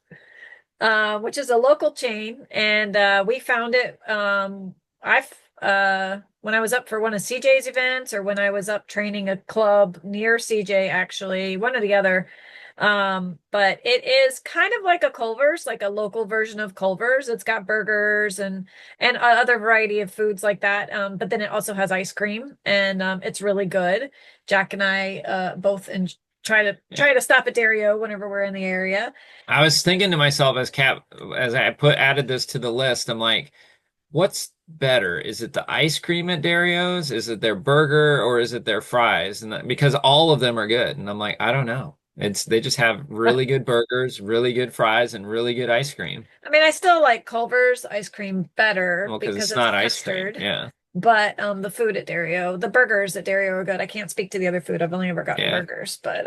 which is a local chain, and we found it. When I was up for one of CJ's events, or when I was up training a club near CJ, actually, one or the other. But it is kind of like a Culver's, like a local version of Culver's. It's got burgers and other variety of foods like that. But then it also has ice cream, and it's really good. Jack and I both try to stop at Dario whenever we're in the area. I was thinking to myself as I added this to the list, I'm like, what's better? Is it the ice cream at Dario's? Is it their burger, or is it their fries? Because all of them are good. And I'm like, I don't know. They just have really good burgers, really good fries, and really good ice cream. I mean, I still like Culver's ice cream better Well, because it's it's not ice cream. custard. Yeah. But the food at Dario, the burgers at Dario are good. I can't speak to the other food. I've only ever gotten burgers, but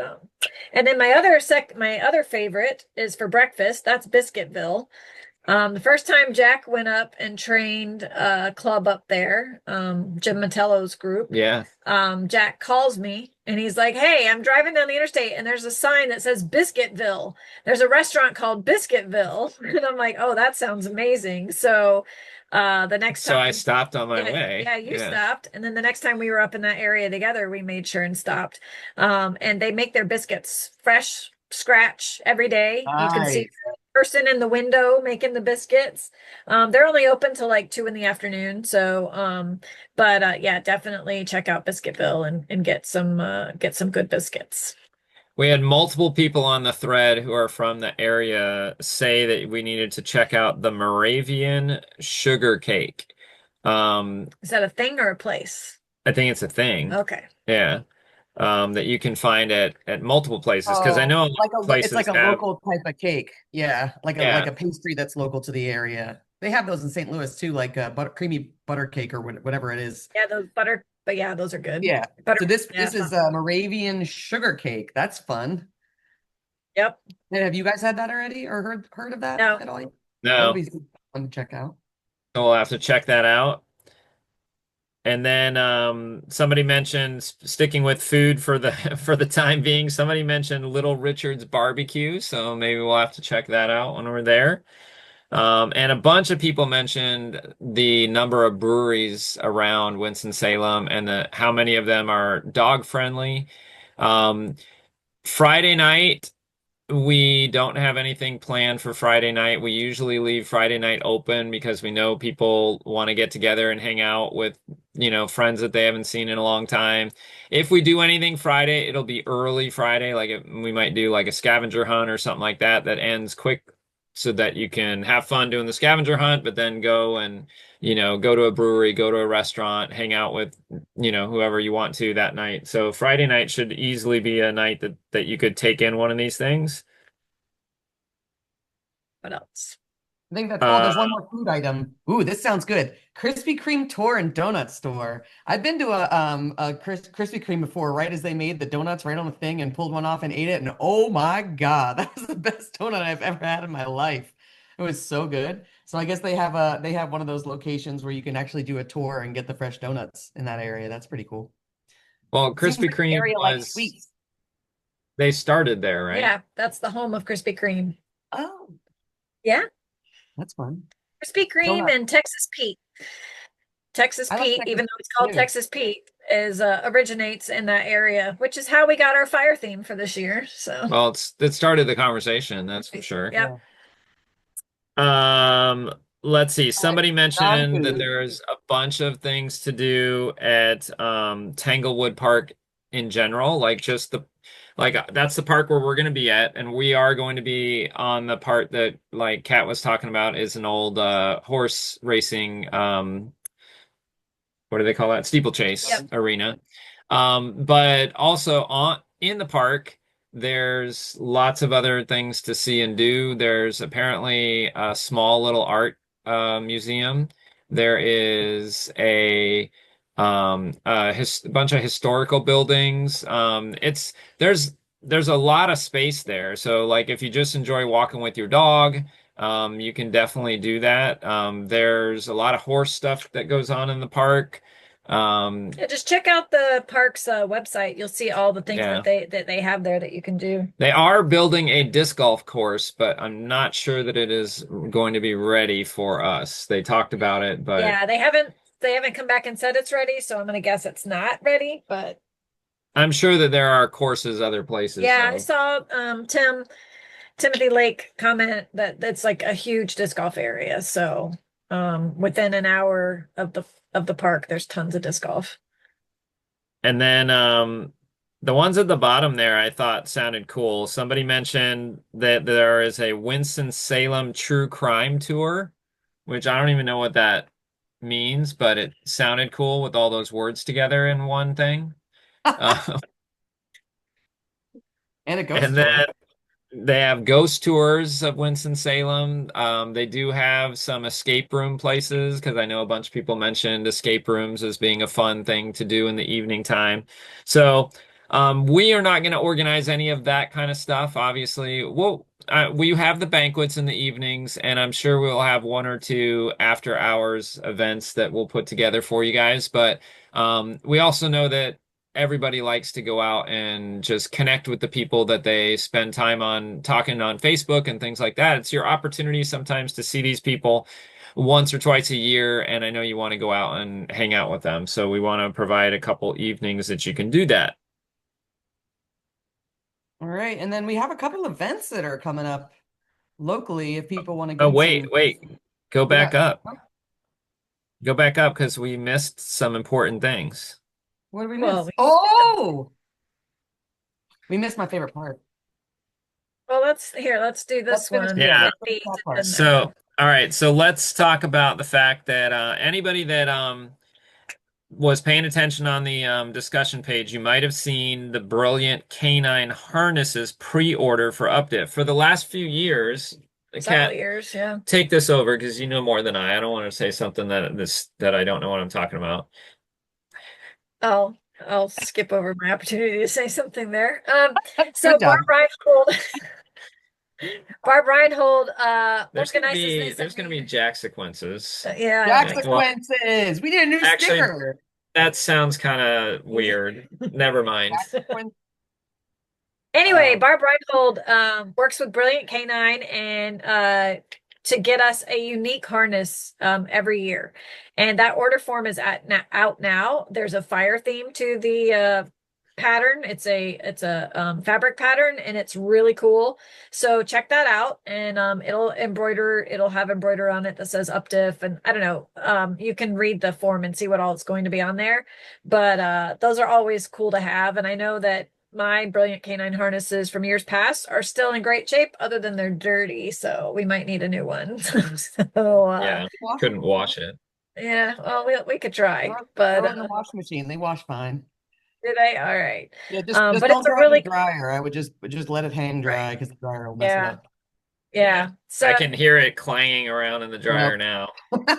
and then my other favorite is for breakfast. That's Biscuitville. The first time Jack went up and trained a club up there, Jim Matello's group. Yeah. Jack calls me and he's like, "Hey, I'm driving down the interstate and there's a sign that says Biscuitville. There's a restaurant called Biscuitville." And I'm like, "Oh, that sounds amazing." So the next time, So I stopped on my way. Yeah, you stopped. And then the next time we were up in that area together, we made sure and stopped. And they make their biscuits fresh, scratch every day. You can see the person in the window making the biscuits. They're only open till like 2 p.m. So, but yeah, definitely check out Biscuitville and get some good biscuits. We had multiple people on the thread who are from the area say that we needed to check out the Moravian sugar cake. Is that a thing or a place? I think it's a thing. Okay. Yeah. That you can find at multiple places, because I know places it's like a have, local type of cake. Yeah, like a pastry that's local to the area. They have those in St. Louis too, like creamy butter cake or whatever it is. Yeah, those butter. But yeah, those are good. Yeah. Butter, So this is a Moravian sugar cake. That's fun. Yep. And have you guys had that already or heard of that No. at all? no. That would be fun to check out. So we'll have to check that out. And then somebody mentioned, sticking with food for the time being, somebody mentioned Little Richard's barbecue. So maybe we'll have to check that out when we're there. And a bunch of people mentioned the number of breweries around Winston-Salem and how many of them are dog friendly. Friday night, we don't have anything planned for Friday night. We usually leave Friday night open because we know people want to get together and hang out with, friends that they haven't seen in a long time. If we do anything Friday, it'll be early Friday. Like we might do like a scavenger hunt or something like that ends quick, so that you can have fun doing the scavenger hunt, but then go and, go to a brewery, go to a restaurant, hang out with, whoever you want to that night. So Friday night should easily be a night that you could take in one of these things. What else? I think that's there's one more food item. Ooh, this sounds good. Krispy Kreme tour and donut store. I've been to a Krispy Kreme before, right as they made the donuts right on the thing and pulled one off and ate it. And oh my God, that was the best donut I've ever had in my life. It was so good. So I guess they have one of those locations where you can actually do a tour and get the fresh donuts in that area. That's pretty cool. Well, Krispy Kreme like sweets. They started there, right? Yeah, that's the home of Krispy Kreme. Oh, yeah. That's fun. Krispy Kreme and Texas Pete. Texas Pete, even though it's called Texas Pete, originates in that area, which is how we got our fire theme for this year. So, well, it started the conversation, that's for sure. Yep. Let's see. Somebody mentioned that there's a bunch of things to do at Tanglewood Park in general, that's the park where we're going to be at, and we are going to be on the part that, like Kat was talking about, is an old horse racing, what do they call that? Steeplechase arena. But also in the park, there's lots of other things to see and do. There's apparently a small little art museum. There is a bunch of historical buildings. There's a lot of space there. So like if you just enjoy walking with your dog, you can definitely do that. There's a lot of horse stuff that goes on in the park. Yeah, just check out the park's website. You'll see all the things Yeah. that they have there that you can do. They are building a disc golf course, but I'm not sure that it is going to be ready for us. They talked about it, but Yeah, they haven't come back and said it's ready, so I'm gonna guess it's not ready, but I'm sure that there are courses other places, yeah, I though. saw Timothy Lake comment that that's like a huge disc golf area. So within an hour of the park, there's tons of disc golf. And then the ones at the bottom there I thought sounded cool. Somebody mentioned that there is a Winston-Salem true crime tour, which I don't even know what that means, but it sounded cool with all those words together in one thing. Uh, And a ghost and tour. then they have ghost tours of Winston-Salem. They do have some escape room places because I know a bunch of people mentioned escape rooms as being a fun thing to do in the evening time. So we are not going to organize any of that kind of stuff. Obviously, we have the banquets in the evenings, and I'm sure we'll have one or two after hours events that we'll put together for you guys. But we also know that everybody likes to go out and just connect with the people that they spend time on talking on Facebook and things like that. It's your opportunity sometimes to see these people once or twice a year, and I know you want to go out and hang out with them. So we want to provide a couple evenings that you can do that. All right. And then we have a couple events that are coming up locally if people want to Oh, get wait. Go back Yeah. up. Go back up because we missed some important things. What did we Well, miss? Oh, we missed my favorite part. well, let's do this Let's finish one. Yeah. that part. So, all right. So let's talk about the fact that anybody that was paying attention on the discussion page, you might have seen the brilliant canine harnesses pre-order for UpDiff. For the last few years, several Kat, years, yeah. take this over because you know more than I. I don't want to say something that I don't know what I'm talking about. I'll skip over my opportunity to say something there. So Good job. Barb Reinhold There's gonna organizes be jack sequences. yeah. Jack Well, sequences. We need a new actually, sticker. that sounds kind of weird. Never mind. Jack sequence. Anyway, Um, Barb Reinhold works with Brilliant Canine and to get us a unique harness every year. And that order form is out now. There's a fire theme to the pattern. It's a fabric pattern and it's really cool. So check that out and it'll have embroider on it that says UpDiff and I don't know. You can read the form and see what all it's going to be on there. But those are always cool to have. And I know that my Brilliant Canine harnesses from years past are still in great shape, other than they're dirty, so we might need a new one. Yeah, couldn't wash it. Yeah, well, we could try, Throw but it in the washing machine. They wash fine. did I? All right. Yeah, just But don't it's a throw it in really the dryer. I would just let it hang dry because the dryer will mess it yeah, up. yeah. So I can hear it clanging around in the dryer now.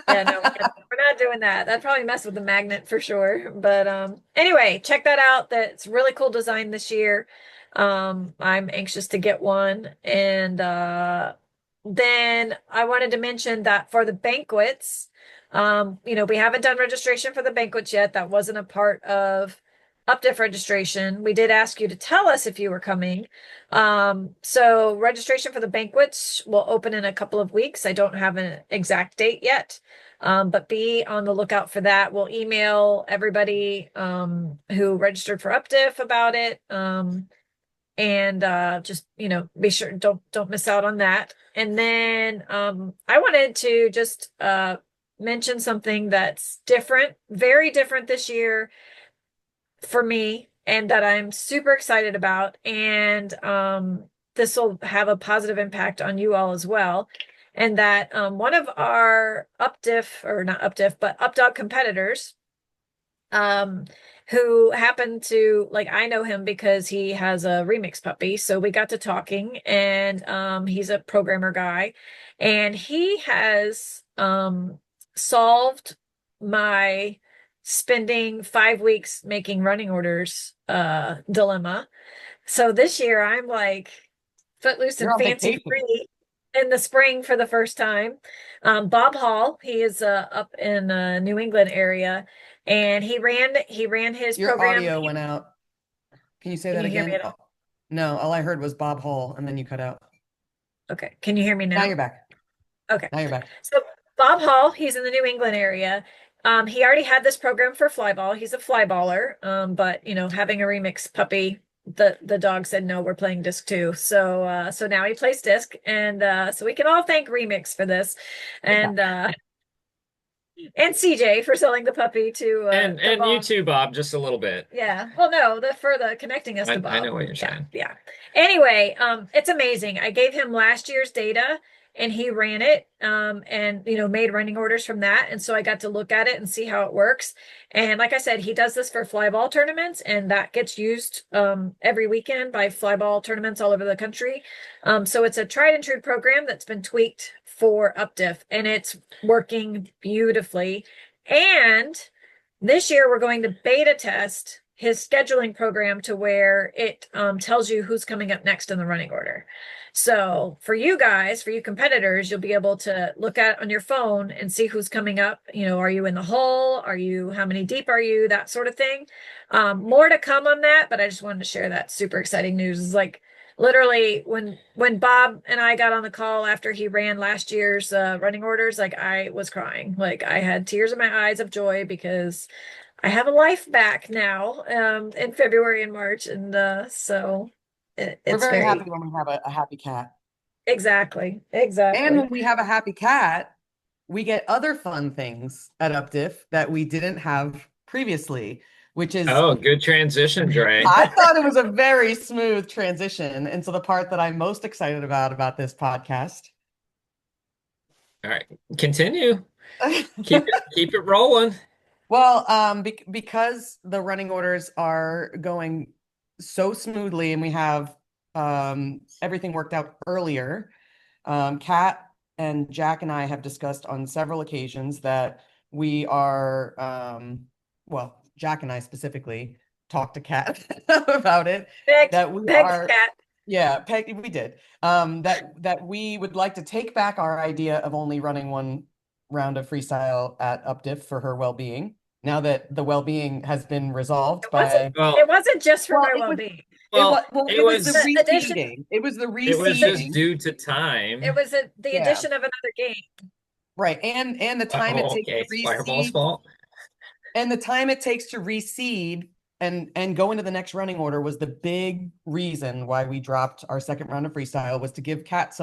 yeah, no, we're not doing that. That'd probably mess with the magnet for sure. But anyway, check that out. That's really cool design this year. I'm anxious to get one. And then I wanted to mention that for the banquets, we haven't done registration for the banquets yet. That wasn't a part of UpDiff registration. We did ask you to tell us if you were coming. So registration for the banquets will open in a couple of weeks. I don't have an exact date yet. But be on the lookout for that. We'll email everybody who registered for UpDiff about it. And just be sure don't miss out on that. And then I wanted to just mention something that's different, very different this year for me, and that I'm super excited about. And this will have a positive impact on you all as well. And that one of our UpDiff, or not UpDiff, but UpDog competitors, who happened to, like, I know him because he has a remix puppy. So we got to talking, and he's a programmer guy, and he has solved my spending 5 weeks making running orders dilemma. So this year I'm like footloose You're and on fancy vacation. free. in the spring for the first time. Bob Hall, he is up in New England area, and he ran his Your program. audio went out. Can you say Can that you hear me again? at all? No, all I heard was Bob Hall, and then you cut out. Okay, can you hear me Now now? you're back. Okay. Now you're back. So Bob Hall, he's in the New England area. He already had this program for flyball. He's a flyballer. But having a remix puppy, the dog said no, we're playing disc too. So now he plays disc, and so we can all thank Remix for this, and CJ for selling the puppy to And you Bob. too, Bob, just a little bit. Yeah. Well, no, for the connecting us to I Bob. know what you're Yeah, saying. yeah. Anyway, it's amazing. I gave him last year's data and he ran it, and made running orders from that. And so I got to look at it and see how it works. And like I said, he does this for flyball tournaments, and that gets used every weekend by flyball tournaments all over the country. So it's a tried and true program that's been tweaked for UpDiff, and it's working beautifully. And this year, we're going to beta test his scheduling program to where it tells you who's coming up next in the running order. So for you guys, for you competitors, you'll be able to look at on your phone and see who's coming up. Are you in the hole? How many deep are you? That sort of thing. More to come on that, but I just wanted to share that super exciting news. It's like literally when Bob and I got on the call after he ran last year's running orders, like I was crying. Like I had tears in my eyes of joy because I have a life back now in February and March, and so We're it's very very happy when we have a happy cat. exactly. And when we have a happy cat, we get other fun things at UpDiff that we didn't have previously, which is Oh, good transition, Dre. I thought it was a very smooth transition into the part that I'm most excited about this podcast. All right, continue. Keep it rolling. Well, because the running orders are going so smoothly and we have everything worked out earlier, Kat and Jack and I have discussed on several occasions that we are, well, Jack and I specifically talked to Kat about it, that we are, Cat. yeah, Peg, we did, that we would like to take back our idea of only running one round of freestyle at UpDiff for her well-being. Now that the well-being has been resolved by, It wasn't just for Well, my it was- well-being. it was the The addition- reseeding. It was the It was just reseeding. due to time. It was the Yeah. addition of another game. Right. And the time it takes Okay, to Fireball's reseed fault. and the time it takes to reseed and go into the next running order was the big reason why we dropped our second round of freestyle, was to give Kat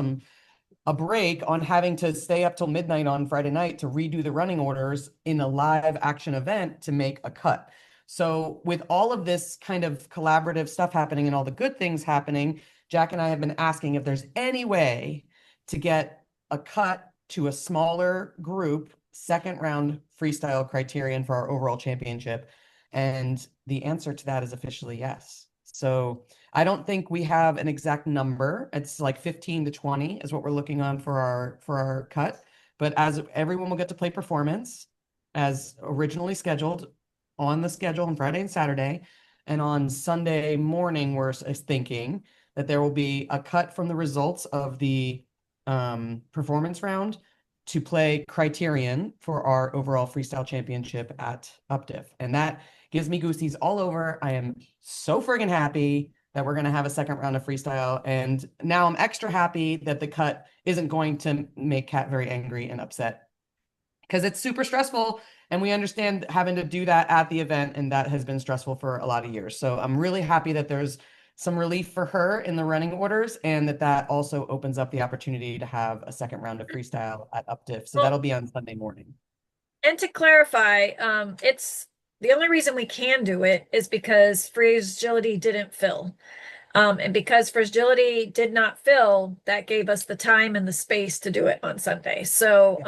a break on having to stay up till midnight on Friday night to redo the running orders in a live action event to make a cut. So with all of this kind of collaborative stuff happening and all the good things happening, Jack and I have been asking if there's any way to get a cut to a smaller group second round freestyle criterion for our overall championship. And the answer to that is officially yes. So I don't think we have an exact number. It's like 15 to 20 is what we're looking on for our cut. But as everyone will get to play performance as originally scheduled on the schedule on Friday and Saturday. And on Sunday morning, we're thinking that there will be a cut from the results of the performance round to play criterion for our overall freestyle championship at UpDiff. And that gives me goosies all over. I am so friggin' happy that we're going to have a second round of freestyle. And now I'm extra happy that the cut isn't going to make Kat very angry and upset, because it's super stressful. And we understand having to do that at the event. And that has been stressful for a lot of years. So I'm really happy that there's some relief for her in the running orders, and that also opens up the opportunity to have a second round of freestyle at UpDiff. So that'll be on Sunday morning. And to clarify, it's the only reason we can do it is because Fragility didn't fill. And because Fragility did not fill, that gave us the time and the space to do it on Sunday. So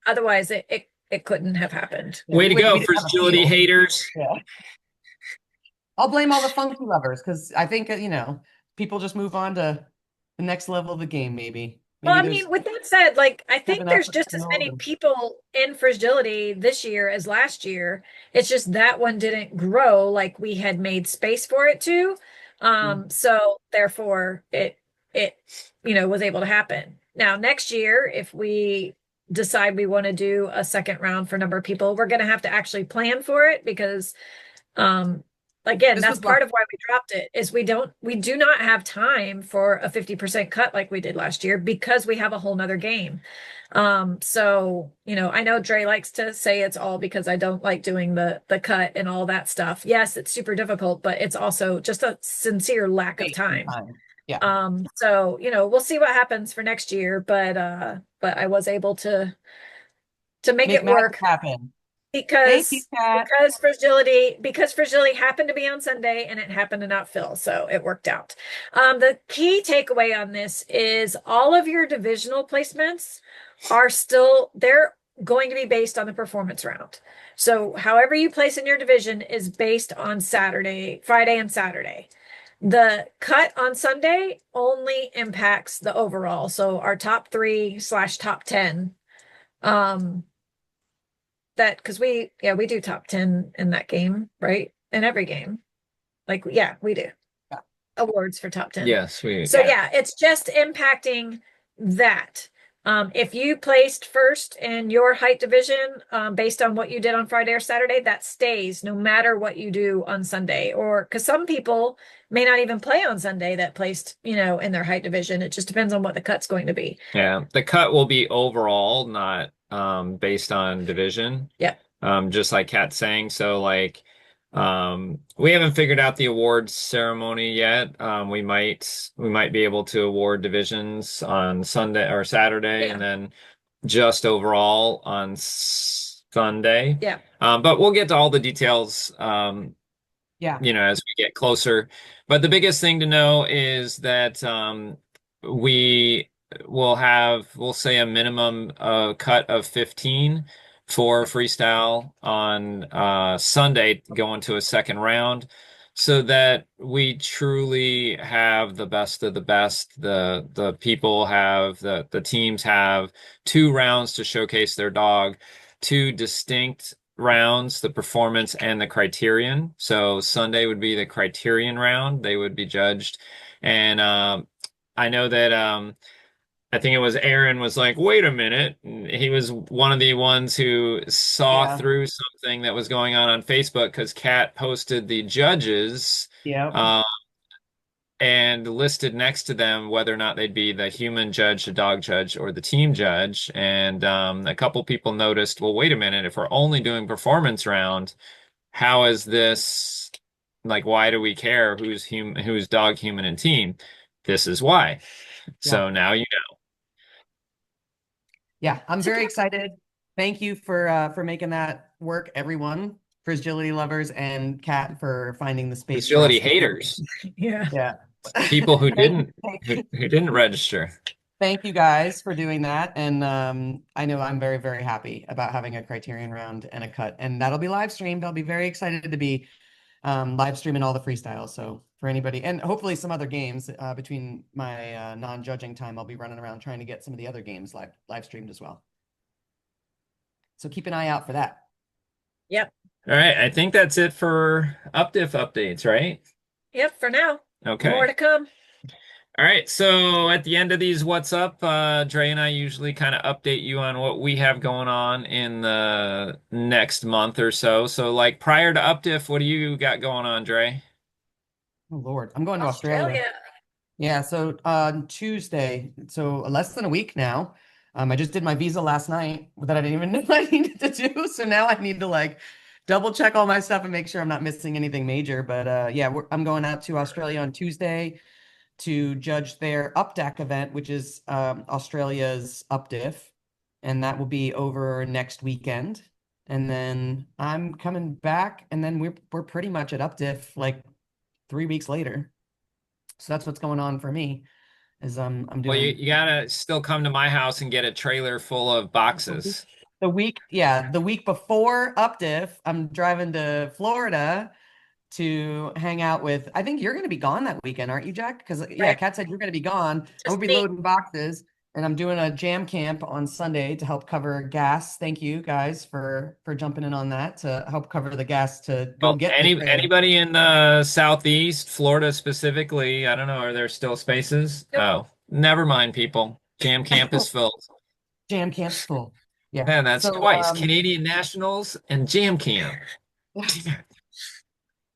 otherwise it couldn't have happened. Way to go, We didn't have a Fragility field. haters. Yeah. I'll blame all the funky lovers, because I think, people just move on to the next level of the game, maybe. Well, I Maybe mean, with that said, like I think Kevin there's Upton just as many and- people in Fragility this year as last year. It's just that one didn't grow like we had made space for it to. So therefore it was able to happen. Now, next year, if we decide we want to do a second round for a number of people, we're going to have to actually plan for it because, again, This that's was part of why we dropped it is we do not have time for a 50% cut like we did last year because we have a whole nother game. So, I know Dre likes to say it's all because I don't like doing the cut and all that stuff. Yes, it's super difficult, but it's also just a sincere lack of time. Yeah. So, we'll see what happens for next year, but I was able to make it magic work happen. because Thank you, Kat. because fragility happened to be on Sunday and it happened to not fill, so it worked out. The key takeaway on this is all of your divisional placements they're going to be based on the performance round. So however you place in your division is based on Friday and Saturday. The cut on Sunday only impacts the overall. So our top 3/top 10. That because we do top 10 in that game, right? In every game. Like, yeah, we do. Yeah. Awards for top 10. Yes, So yeah, it's just impacting that. If you placed first in your height division, based on what you did on Friday or Saturday, that stays no matter what you do on Sunday. Or because some people may not even play on Sunday that placed, in their height division. It just depends on what the cut's going to be. Yeah, the cut will be overall, not based on division. Yeah. Just like Kat's saying. So like we haven't figured out the awards ceremony yet. We might be able to award divisions on Sunday or Saturday and then just overall on Sunday. Yeah. But we'll get to all the details as we get closer. But the biggest thing to know is that we'll say a minimum cut of 15 for freestyle on Sunday going to a second round so that we truly have the best of the best. The people have the teams have 2 rounds to showcase their dog, 2 distinct rounds, the performance and the criterion. So Sunday would be the criterion round. They would be judged. And I know that I think it was Aaron was like, wait a minute. He was one of the ones who saw through something that was going on Facebook because Kat posted the judges and listed next to them whether or not they'd be the human judge, the dog judge, or the team judge. And a couple people noticed, well, wait a minute, if we're only doing performance round, how is this, like, why do we care who's dog, human, and team? This is why. So now you know. Yeah, I'm very excited. Thank you for making that work, everyone. Fragility lovers and Kat for finding the space. Fragility haters. Yeah. People who didn't register. Thank you guys for doing that. And I know I'm very, very happy about having a criterion round and a cut. And that'll be live streamed. I'll be very excited to be live streaming all the freestyles. So for anybody, and hopefully some other games between my non-judging time, I'll be running around trying to get some of the other games live streamed as well. So keep an eye out for that. Yep. All right. I think that's it for UpDiff updates, right? Yep, for now. Okay. More to come. All right. So at the end of these What's Up, Dre and I usually kind of update you on what we have going on in the next month or so. So like prior to UpDiff, what do you got going on, Dre? Oh, Lord. I'm going to Australia. Yeah. So on Tuesday, so less than a week now, I just did my visa last night that I didn't even know I needed to do. So now I need to like double check all my stuff and make sure I'm not missing anything major. But yeah, I'm going out to Australia on Tuesday to judge their UpDAC event, which is Australia's UpDiff, and that will be over next weekend. And then I'm coming back, and then we're pretty much at UpDiff like 3 weeks later. So that's what's going on for me. Is I'm doing. Well, you gotta still come to my house and get a trailer full of boxes. The week before UpDiff, I'm driving to Florida to hang out with. I think you're going to be gone that weekend, aren't you, Jack? Because Kat said you're going to be gone. I'll be loading boxes, and I'm doing a jam camp on Sunday to help cover gas. Thank you guys for jumping in on that to help cover the gas to go get anybody in the Southeast, Florida specifically. I don't know. Are there still spaces? Nope. Oh, never mind, people. Jam camp is filled. Jam camp's full. Yeah. Man, that's So, twice. Canadian Nationals and Jam Camp.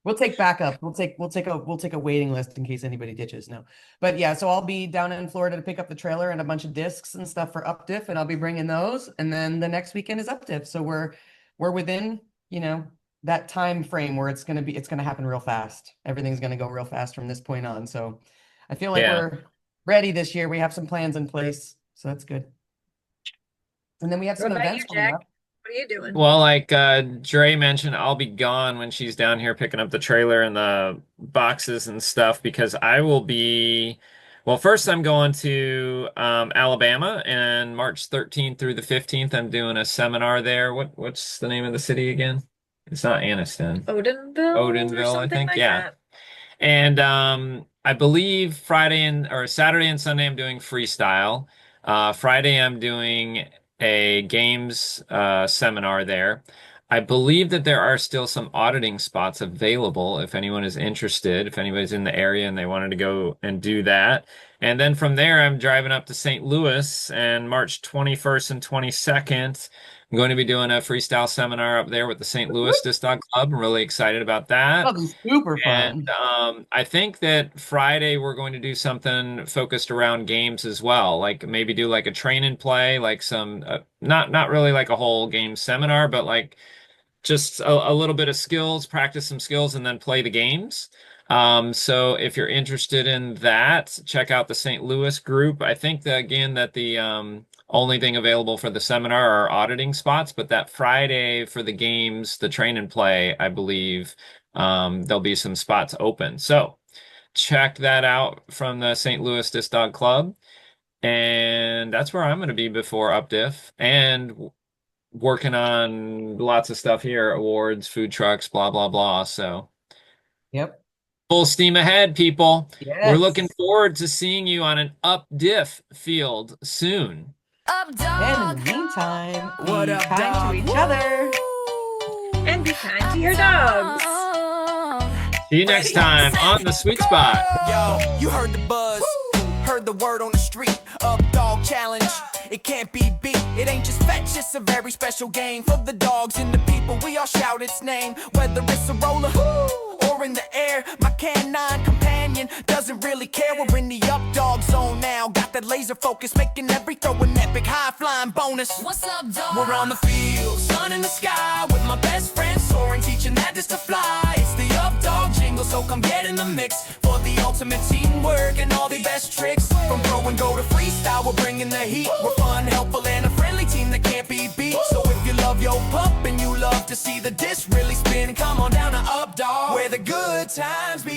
we'll take backup. We'll take a waiting list in case anybody ditches. No, but yeah. So I'll be down in Florida to pick up the trailer and a bunch of discs and stuff for UpDiff, and I'll be bringing those. And then the next weekend is UpDiff. So we're within, you know, that time frame where it's gonna happen real fast. Everything's gonna go real fast from this point on. So I feel like Yeah. we're ready this year. We have some plans in place, so that's good. And then we have What some about events you, coming Jack? up. What are you doing? Well, like Dre mentioned, I'll be gone when she's down here picking up the trailer and the boxes and stuff because I will be. Well, first I'm going to Alabama, and March 13th through the 15th, I'm doing a seminar there. What's the name of the city again? It's not Anniston. Odinville, or I something think. like Yeah. that. And I believe Saturday and Sunday I'm doing freestyle. Friday I'm doing a games seminar there. I believe that there are still some auditing spots available if anyone is interested, if anybody's in the area and they wanted to go and do that. And then from there, I'm driving up to St. Louis, and March 21st and 22nd, I'm going to be doing a freestyle seminar up there with the St. Louis Disc Dog Club. I'm really excited about that. That'll be super fun. And I think that Friday we're going to do something focused around games as well. Like maybe do like a train and play, like some not really like a whole game seminar, but like just a little bit of skills, practice some skills, and then play the games. So if you're interested in that, check out the St. Louis group. I think that again that the only thing available for the seminar are auditing spots, but that Friday for the games, the train and play, I believe there'll be some spots open. So check that out from the St. Louis Disc Dog Club. And that's where I'm going to be before UpDiff and working on lots of stuff here, awards, food trucks, blah, blah, blah. So Yep. full steam ahead, people. Yes. We're looking forward to seeing you on an UpDiff field soon. And in the meantime, What be up, kind dog? to each other. And be kind to your dogs. See you next time on The Sweet Spot. Yo, you heard the buzz, heard the word on the street. Up dog challenge, it can't be beat. It ain't just fetch, it's a very special game for the dogs and the people. We all shout its name, whether it's a roller or in the air. My canine companion doesn't really care. We're in the up dog zone now. Got that laser focus, making every throw an epic high flying bonus. What's up, dog? We're on the field, sun in the sky, with my best friend soaring, teaching that just to fly. It's the up dog jingle, so come get in the mix for the ultimate teamwork and all the best tricks. From throw and go to freestyle, we're bringing the heat. We're fun, helpful, and a friendly team that can't be beat. So if you love your pup and you love to see the disc really spin, come on down to up dog, where the good times begin.